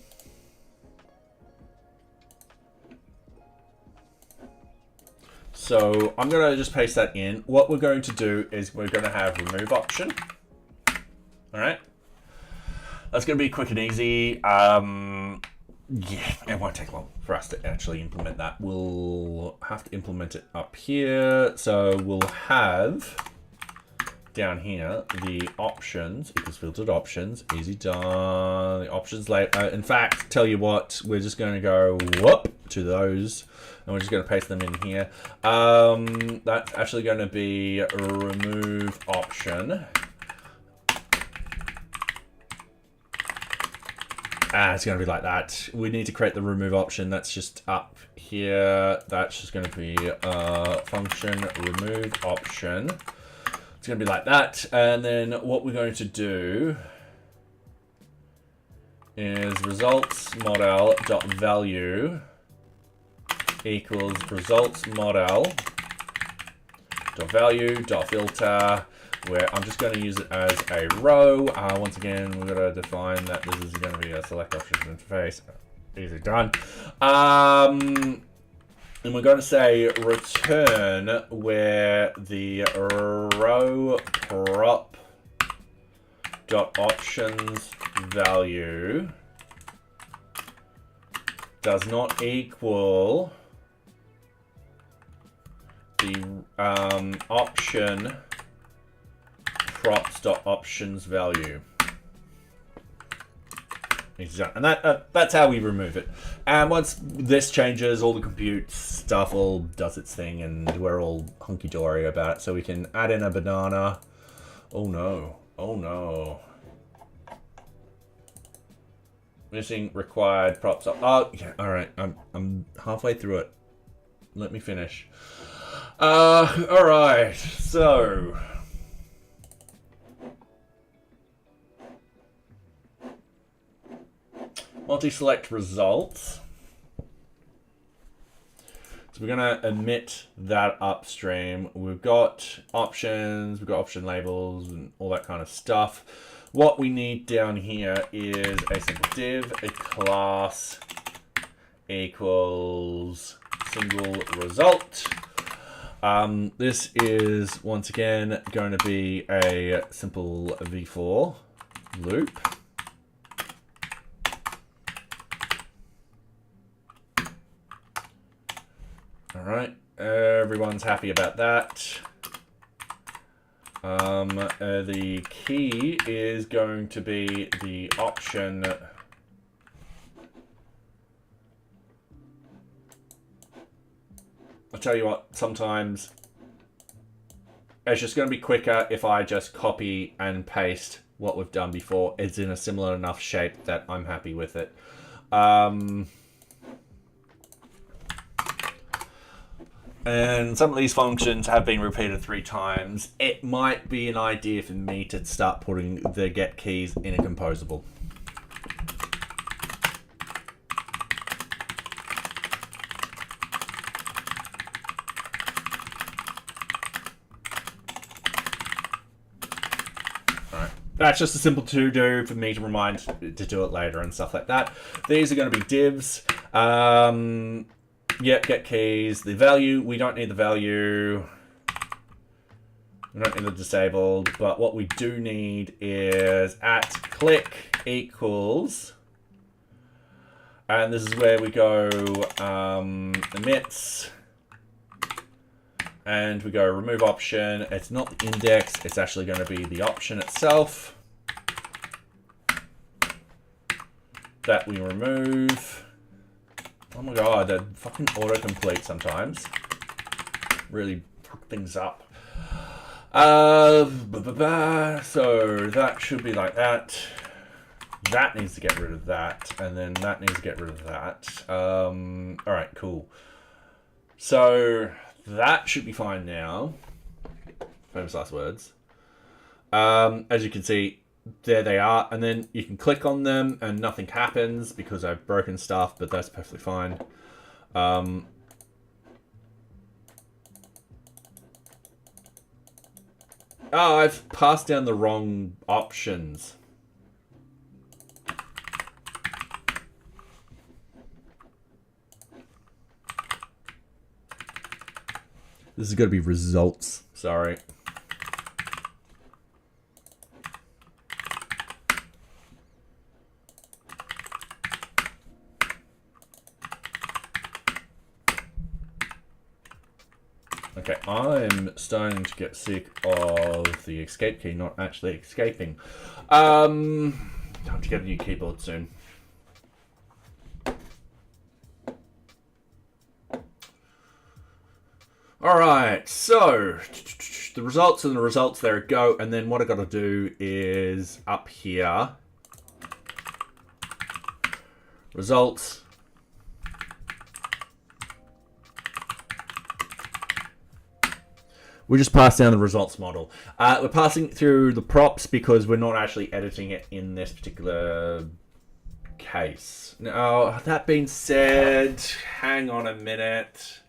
So I'm going to just paste that in. What we're going to do is we're going to have remove option. All right. That's going to be quick and easy. Yeah, it won't take long for us to actually implement that. We'll have to implement it up here. So we'll have down here the options equals filtered options. Easy done. The options later. In fact, tell you what, we're just going to go whoop to those. And we're just going to paste them in here. That's actually going to be remove option. It's going to be like that. We need to create the remove option. That's just up here. That's just going to be function remove option. It's going to be like that. And then what we're going to do is results model dot value equals results model dot value dot filter, where I'm just going to use it as a row. Once again, we're going to define that this is going to be a select options interface. Easy done. And we're going to say return where the row prop dot options value does not equal the option props dot options value. And that's how we remove it. And once this changes, all the compute stuff all does its thing, and we're all hunky-dory about it. So we can add in a banana. Oh no. Oh no. Missing required props. Oh, yeah. All right. I'm halfway through it. Let me finish. All right. So multi-select results. So we're going to emit that upstream. We've got options, we've got option labels and all that kind of stuff. What we need down here is a simple div, a class equals single result. This is once again going to be a simple v4 loop. All right, everyone's happy about that. The key is going to be the option. I'll tell you what, sometimes it's just going to be quicker if I just copy and paste what we've done before. It's in a similar enough shape that I'm happy with it. And some of these functions have been repeated 3 times. It might be an idea for me to start putting the get keys in a composable. All right. That's just a simple to-do for me to remind to do it later and stuff like that. These are going to be divs. Yep, get keys. The value, we don't need the value. We don't need the disabled, but what we do need is at click equals, and this is where we go emits, and we go remove option. It's not the index, it's actually going to be the option itself that we remove. Oh my god, that fucking autocomplete sometimes really fuck things up. So that should be like that. That needs to get rid of that, and then that needs to get rid of that. All right, cool. So that should be fine now. Famous last words. As you can see, there they are, and then you can click on them and nothing happens because I've broken stuff, but that's perfectly fine. Oh, I've passed down the wrong options. This is going to be results, sorry. Okay, I'm starting to get sick of the escape key not actually escaping. Time to get a new keyboard soon. Alright, so the results and the results, there we go. And then what I've got to do is up here, results. We just pass down the results model. We're passing through the props because we're not actually editing it in this particular case. Now, that being said, hang on a minute.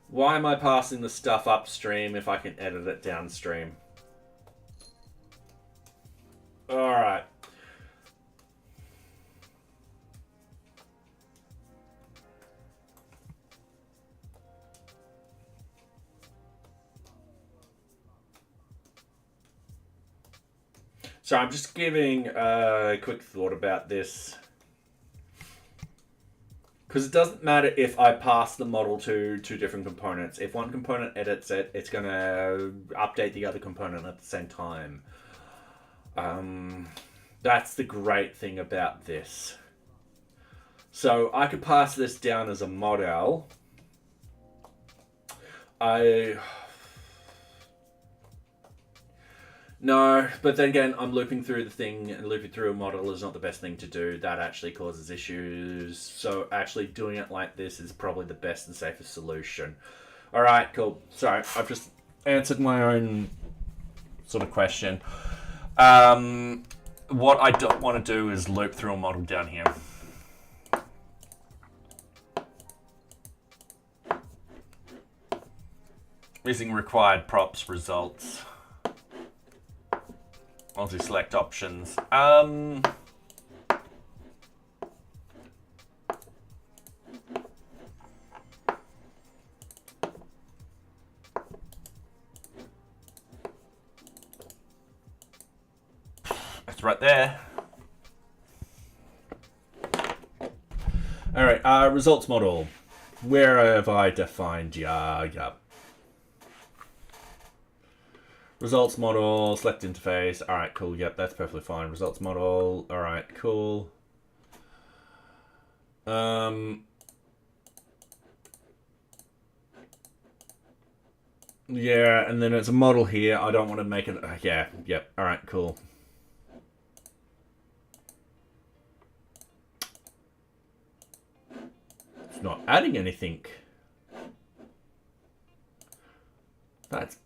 Why am I passing the stuff upstream if I can edit it downstream? All right. So I'm just giving a quick thought about this. Because it doesn't matter if I pass the model to two different components. If one component edits it, it's going to update the other component at the same time. That's the great thing about this. So I could pass this down as a model. No, but then again, I'm looping through the thing, and looping through a model is not the best thing to do. That actually causes issues. So actually doing it like this is probably the best and safest solution. All right, cool. Sorry, I've just answered my own sort of question. What I don't want to do is loop through a model down here. Using required props results. Multi-select options. It's right there. All right, results model. Where have I defined? Yeah. Results model, select interface. All right, cool. Yep, that's perfectly fine. Results model. All right, cool. Yeah, and then it's a model here. I don't want to make it. Yeah, yep. All right, cool. It's not adding anything. That's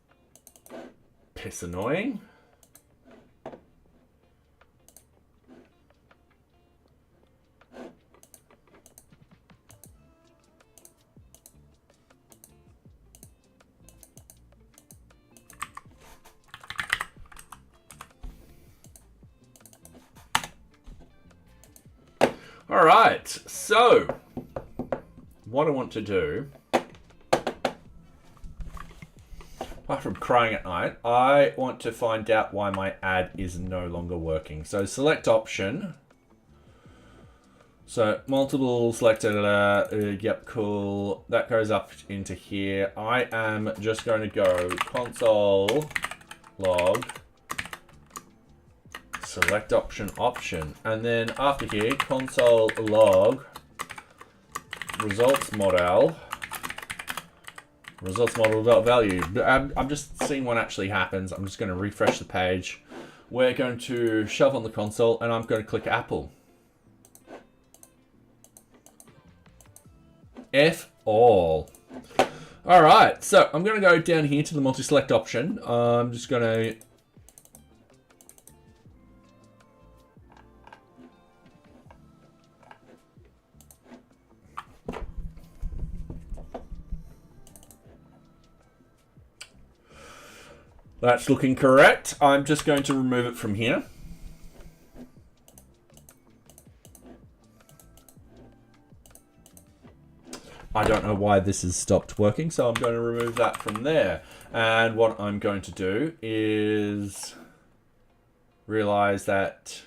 piss annoying. All right, so what I want to do, apart from crying at night, I want to find out why my ad is no longer working. So select option. So multiple selected, yep, cool. That goes up into here. I am just going to go console log select option, and then after here console log results model value. I'm just seeing what actually happens. I'm just going to refresh the page. We're going to shove on the console, and I'm going to click Apple. F all. All right, so I'm going to go down here to the multi-select option. I'm just going to that's looking correct. I'm just going to remove it from here. I don't know why this has stopped working, so I'm going to remove that from there. And what I'm going to do is realize that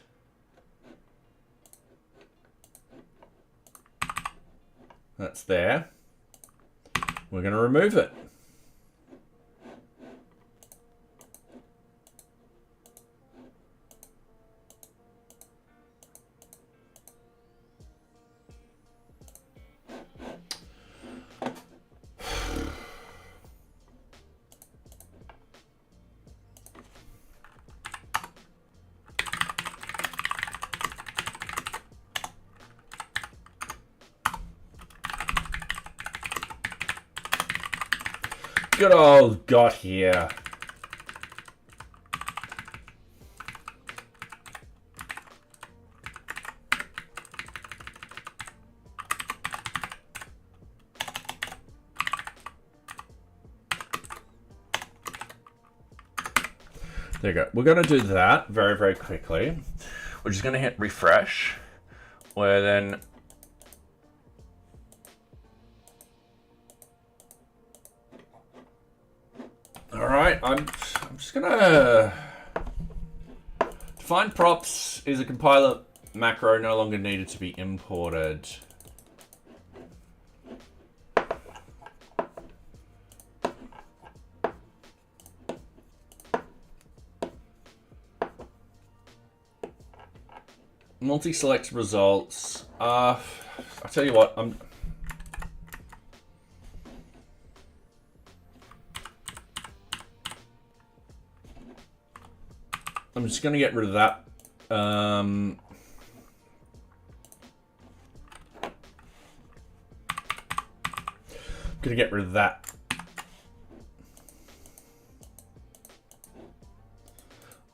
that's there. We're going to remove it. Good old got here. There you go. We're going to do that very, very quickly. We're just going to hit refresh. Where then all right, I'm just gonna Find props is a compiler macro no longer needed to be imported. Multi-select results. I'll tell you what, I'm just gonna get rid of that. Gonna get rid of that.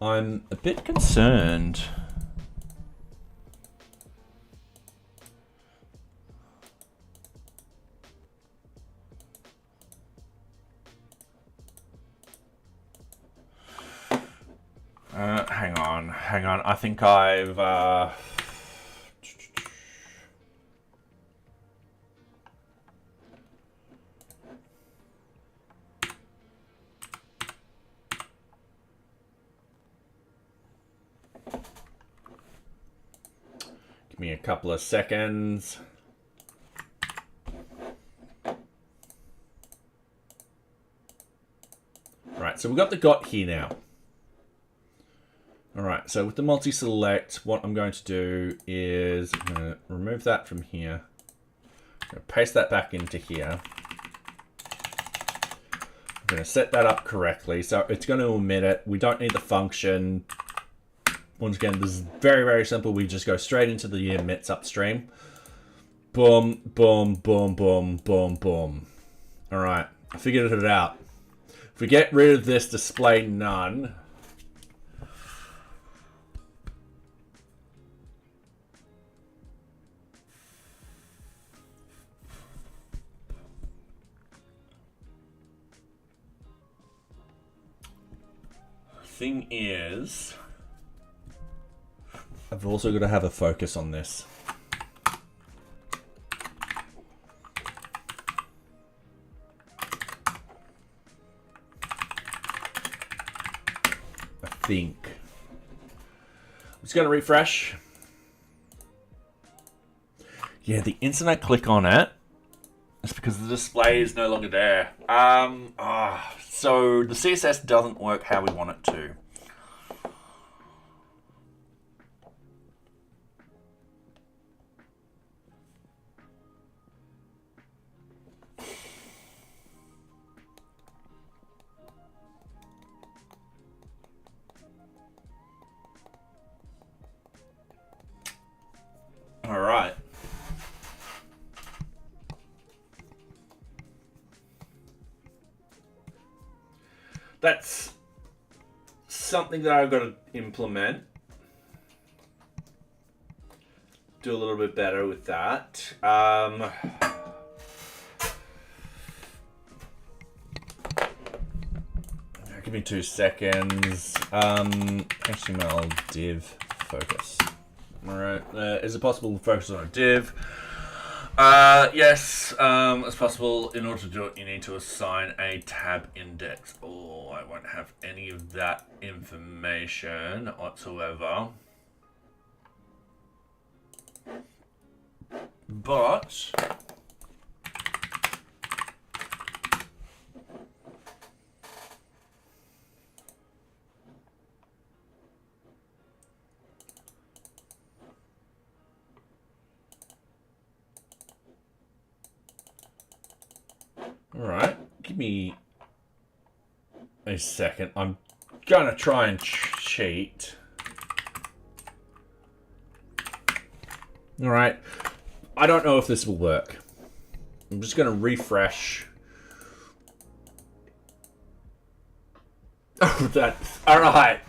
I'm a bit concerned. Hang on. I think I've give me a couple of seconds. Right, so we've got the got here now. All right, so with the multi-select, what I'm going to do is I'm going to remove that from here. I'm going to paste that back into here. I'm going to set that up correctly. So it's going to omit it. We don't need the function. Once again, this is very, very simple. We just go straight into the emits upstream. Boom, boom, boom, boom, boom, boom. All right, I figured it out. If we get rid of this display none, thing is, I've also got to have a focus on this. I think. I'm just going to refresh. Yeah, the instant I click on it, it's because the display is no longer there. So the CSS doesn't work how we want it to. All right. That's something that I've got to implement. Do a little bit better with that. Give me 2 seconds. HTML div focus. All right. Is it possible to focus on a div? Yes, it's possible. In order to do it, you need to assign a tab index. Oh, I won't have any of that information whatsoever. But all right, give me a second. I'm gonna try and cheat. All right, I don't know if this will work. I'm just gonna refresh. Oh, that's all right.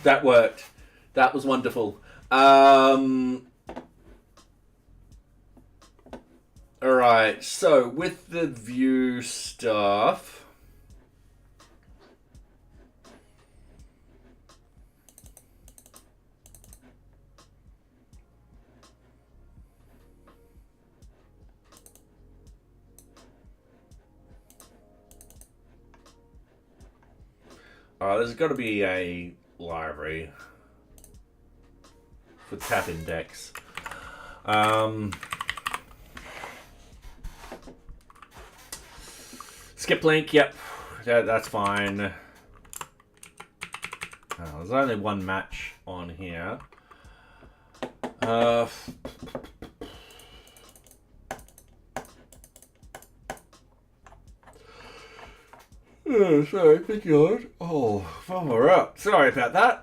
That worked. That was wonderful. All right, so with the view stuff, there's got to be a library. for tab index. Skip link, yep, that's fine. There's only one match on here. Oh, sorry, thank God. Oh, we're up. Sorry about that.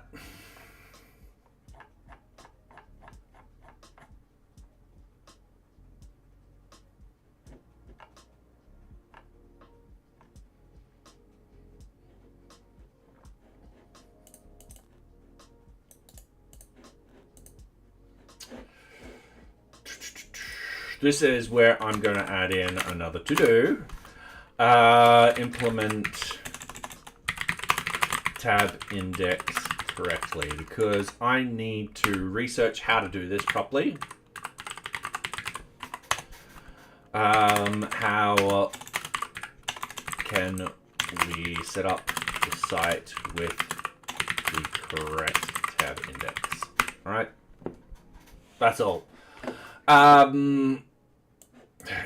This is where I'm going to add in another to-do. Implement tab index correctly, because I need to research how to do this properly. How can we set up the site with the correct tab index? All right, that's all.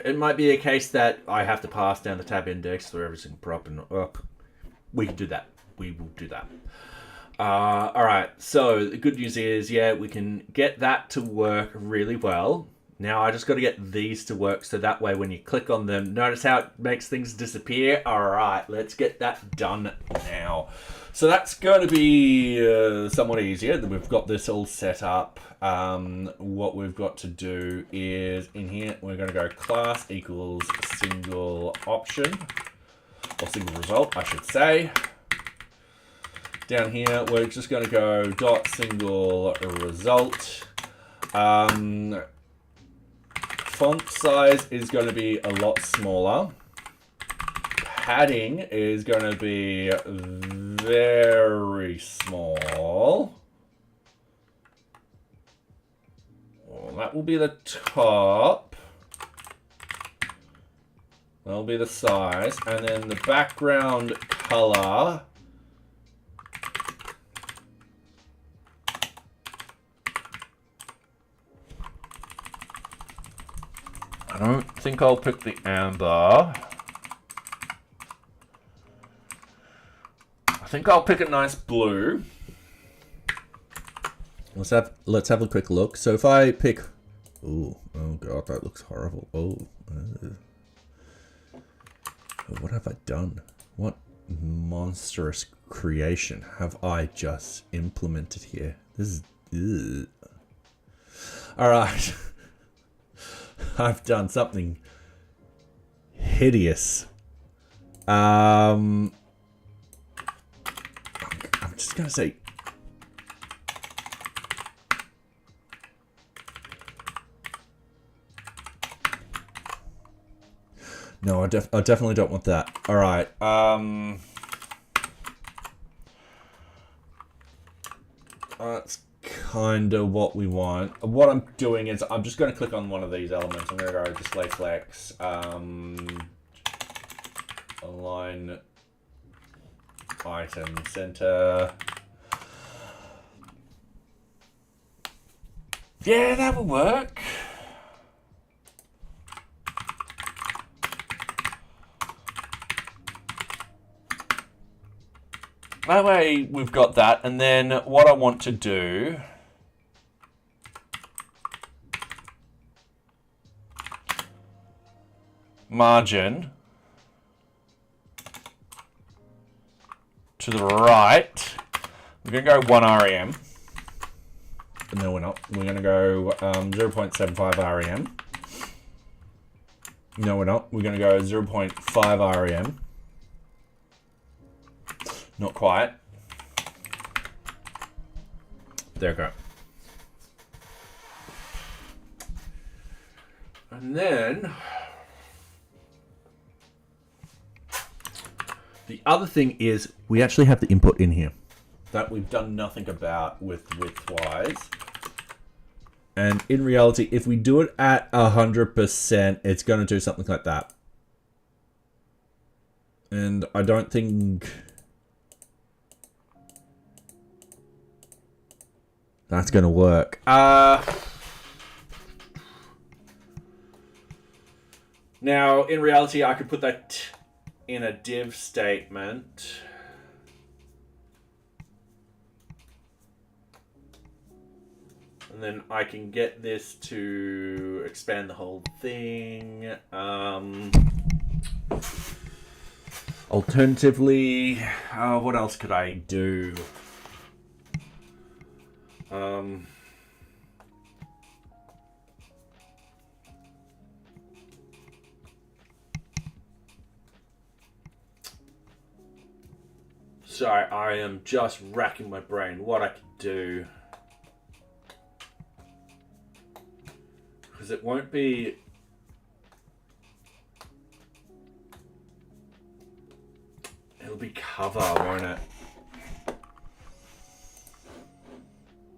It might be a case that I have to pass down the tab index for every single prop, and we can do that. We will do that. All right, so the good news is, yeah, we can get that to work really well. Now I just got to get these to work, so that way when you click on them, notice how it makes things disappear. All right, let's get that done now. So that's going to be somewhat easier. We've got this all set up. What we've got to do is in here, we're going to go class equals single option, or single result, I should say. Down here, we're just going to go dot single result. Font size is going to be a lot smaller. Padding is going to be very small. Well, that will be the top. That'll be the size. And then the background color. I don't think I'll pick the amber. I think I'll pick a nice blue. Let's have a quick look. So if I pick, oh god, that looks horrible. What have I done? What monstrous creation have I just implemented here? This is all right. I've done something hideous. I'm just gonna say, no, I definitely don't want that. All right. That's kind of what we want. What I'm doing is I'm just going to click on one of these elements. I'm going to go display flex, align item center. Yeah, that will work. That way we've got that, and then what I want to do margin to the right. We're going to go 1 REM. No, we're not. We're going to go 0.75 REM. No, we're not. We're going to go 0.5 REM. Not quite. There we go. And then the other thing is we actually have the input in here that we've done nothing about with widthwise. And in reality, if we do it at 100%, it's going to do something like that. And I don't think That's going to work. Now, in reality, I could put that in a div statement. And then I can get this to expand the whole thing. Alternatively, what else could I do? Sorry, I am just racking my brain what I could do. Because it won't be... It'll be cover, won't it?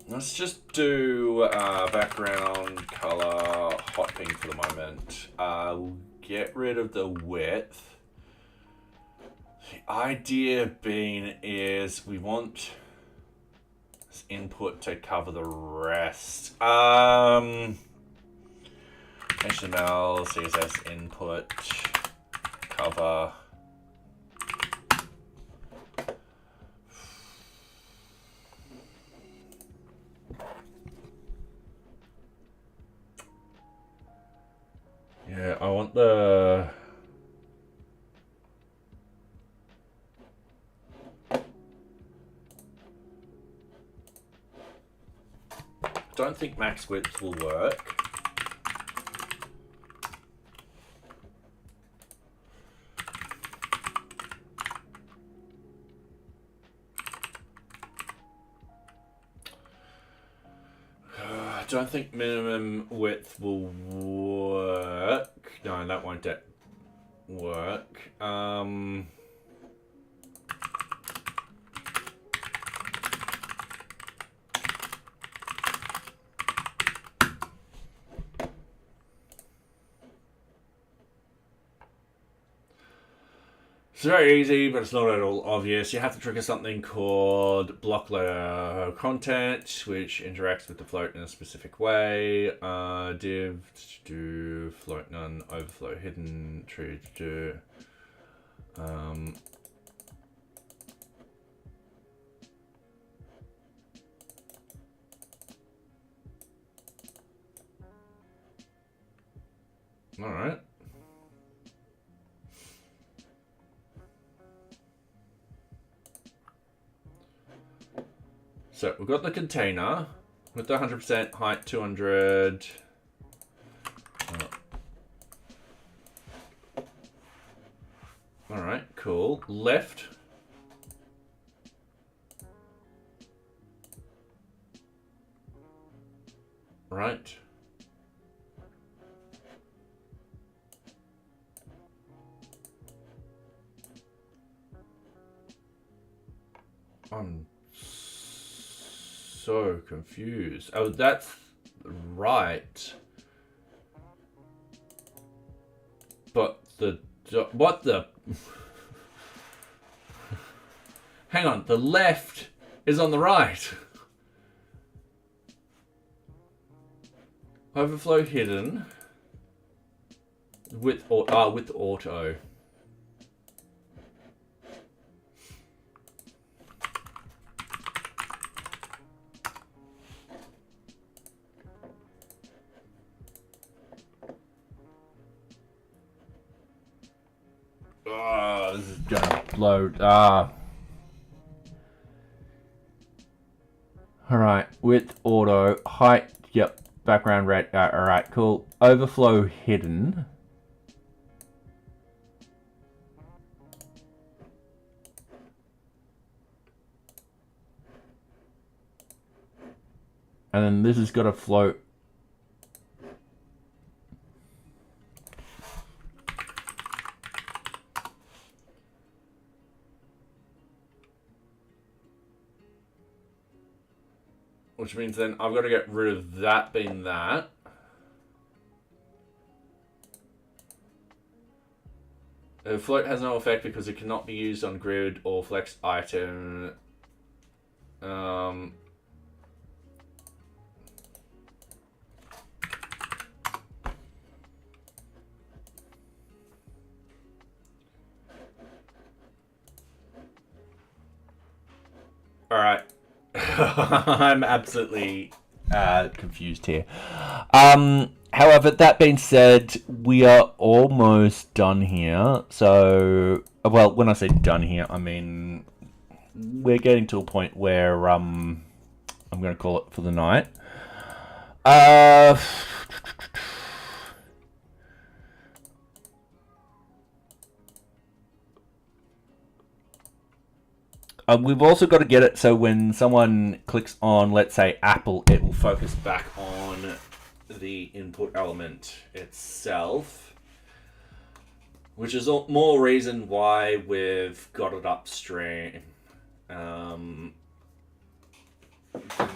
Let's just do background color hot pink for the moment. We'll get rid of the width. The idea being is we want this input to cover the rest. HTML, CSS input, cover. Yeah, I want the... Don't think max width will work. I don't think minimum width will work. No, that won't work. It's very easy, but it's not at all obvious. You have to trigger something called block layer content, which interacts with the float in a specific way. Div do float none, overflow hidden, tree do. All right. So we've got the container with the 100% height 200. All right, cool. Left. Right. I'm so confused. Oh, that's right. But what the... Hang on, the left is on the right. Overflow hidden. With auto. Oh, this is gonna load. Alright, width auto, height, yep, background red. Alright, cool. Overflow hidden. And then this has got to float. Which means then I've got to get rid of that being that. The float has no effect because it cannot be used on grid or flex item. All right. I'm absolutely confused here. However, that being said, we are almost done here. So, well, when I say done here, I mean we're getting to a point where I'm going to call it for the night. We've also got to get it so when someone clicks on, let's say, Apple, it will focus back on the input element itself, which is more reason why we've got it upstream.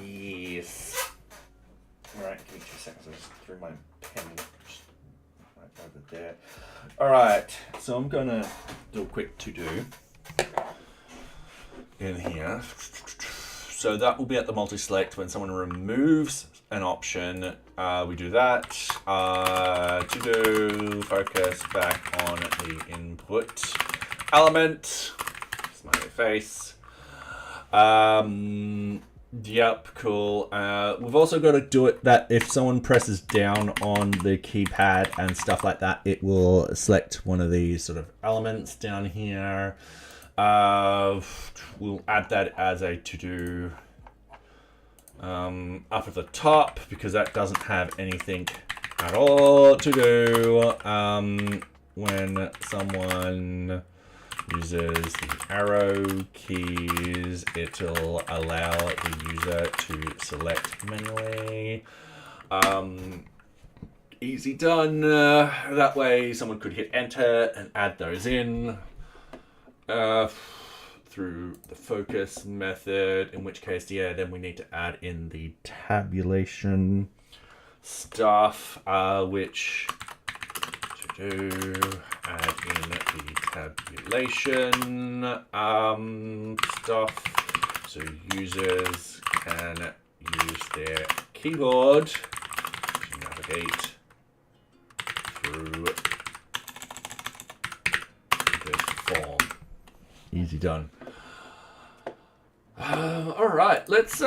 Yes. All right, give me 2 seconds. I just threw my pen right over there. All right, so I'm gonna do a quick to-do in here. So that will be at the multi-select when someone removes an option. We do that. To do focus back on the input element. Smiley face. Yep, cool. We've also got to do it that if someone presses down on the keypad and stuff like that, it will select one of these sort of elements down here. We'll add that as a to-do up at the top because that doesn't have anything at all to do. When someone uses the arrow keys, it'll allow the user to select manually. Easy done. That way someone could hit enter and add those in. Through the focus method, in which case, yeah, then we need to add in the tabulation stuff, which to do, add in the tabulation stuff, so users can use their keyboard to navigate through this form. Easy done. All right, let's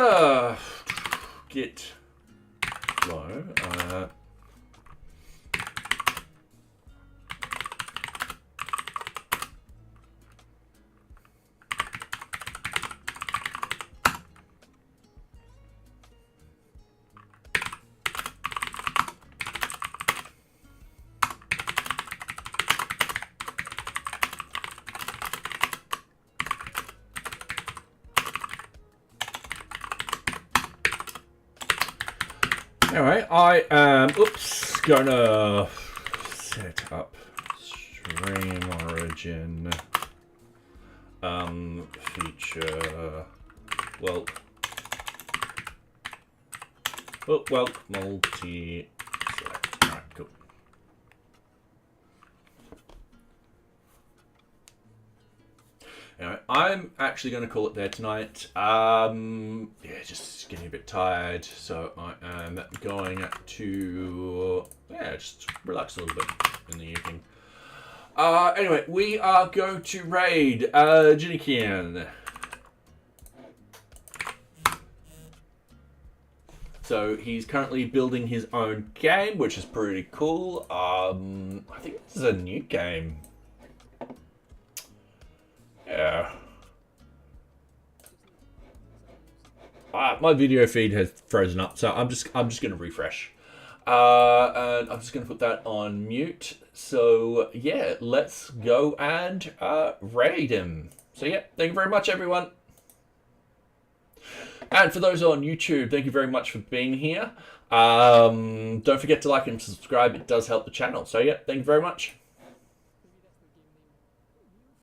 get low. Anyway, I am, gonna set up stream origin, feature, well, multi-select. All right, cool. Anyway, I'm actually going to call it there tonight. Yeah, just getting a bit tired, so I am going to, just relax a little bit in the evening. Anyway, we are going to raid Jinikian. So he's currently building his own game, which is pretty cool. I think this is a new game. Yeah. My video feed has frozen up, so I'm just gonna refresh. And I'm just gonna put that on mute. So yeah, let's go and raid him. So yeah, thank you very much, everyone. And for those on YouTube, thank you very much for being here. Don't forget to like and subscribe. It does help the channel. So yeah, thank you very much.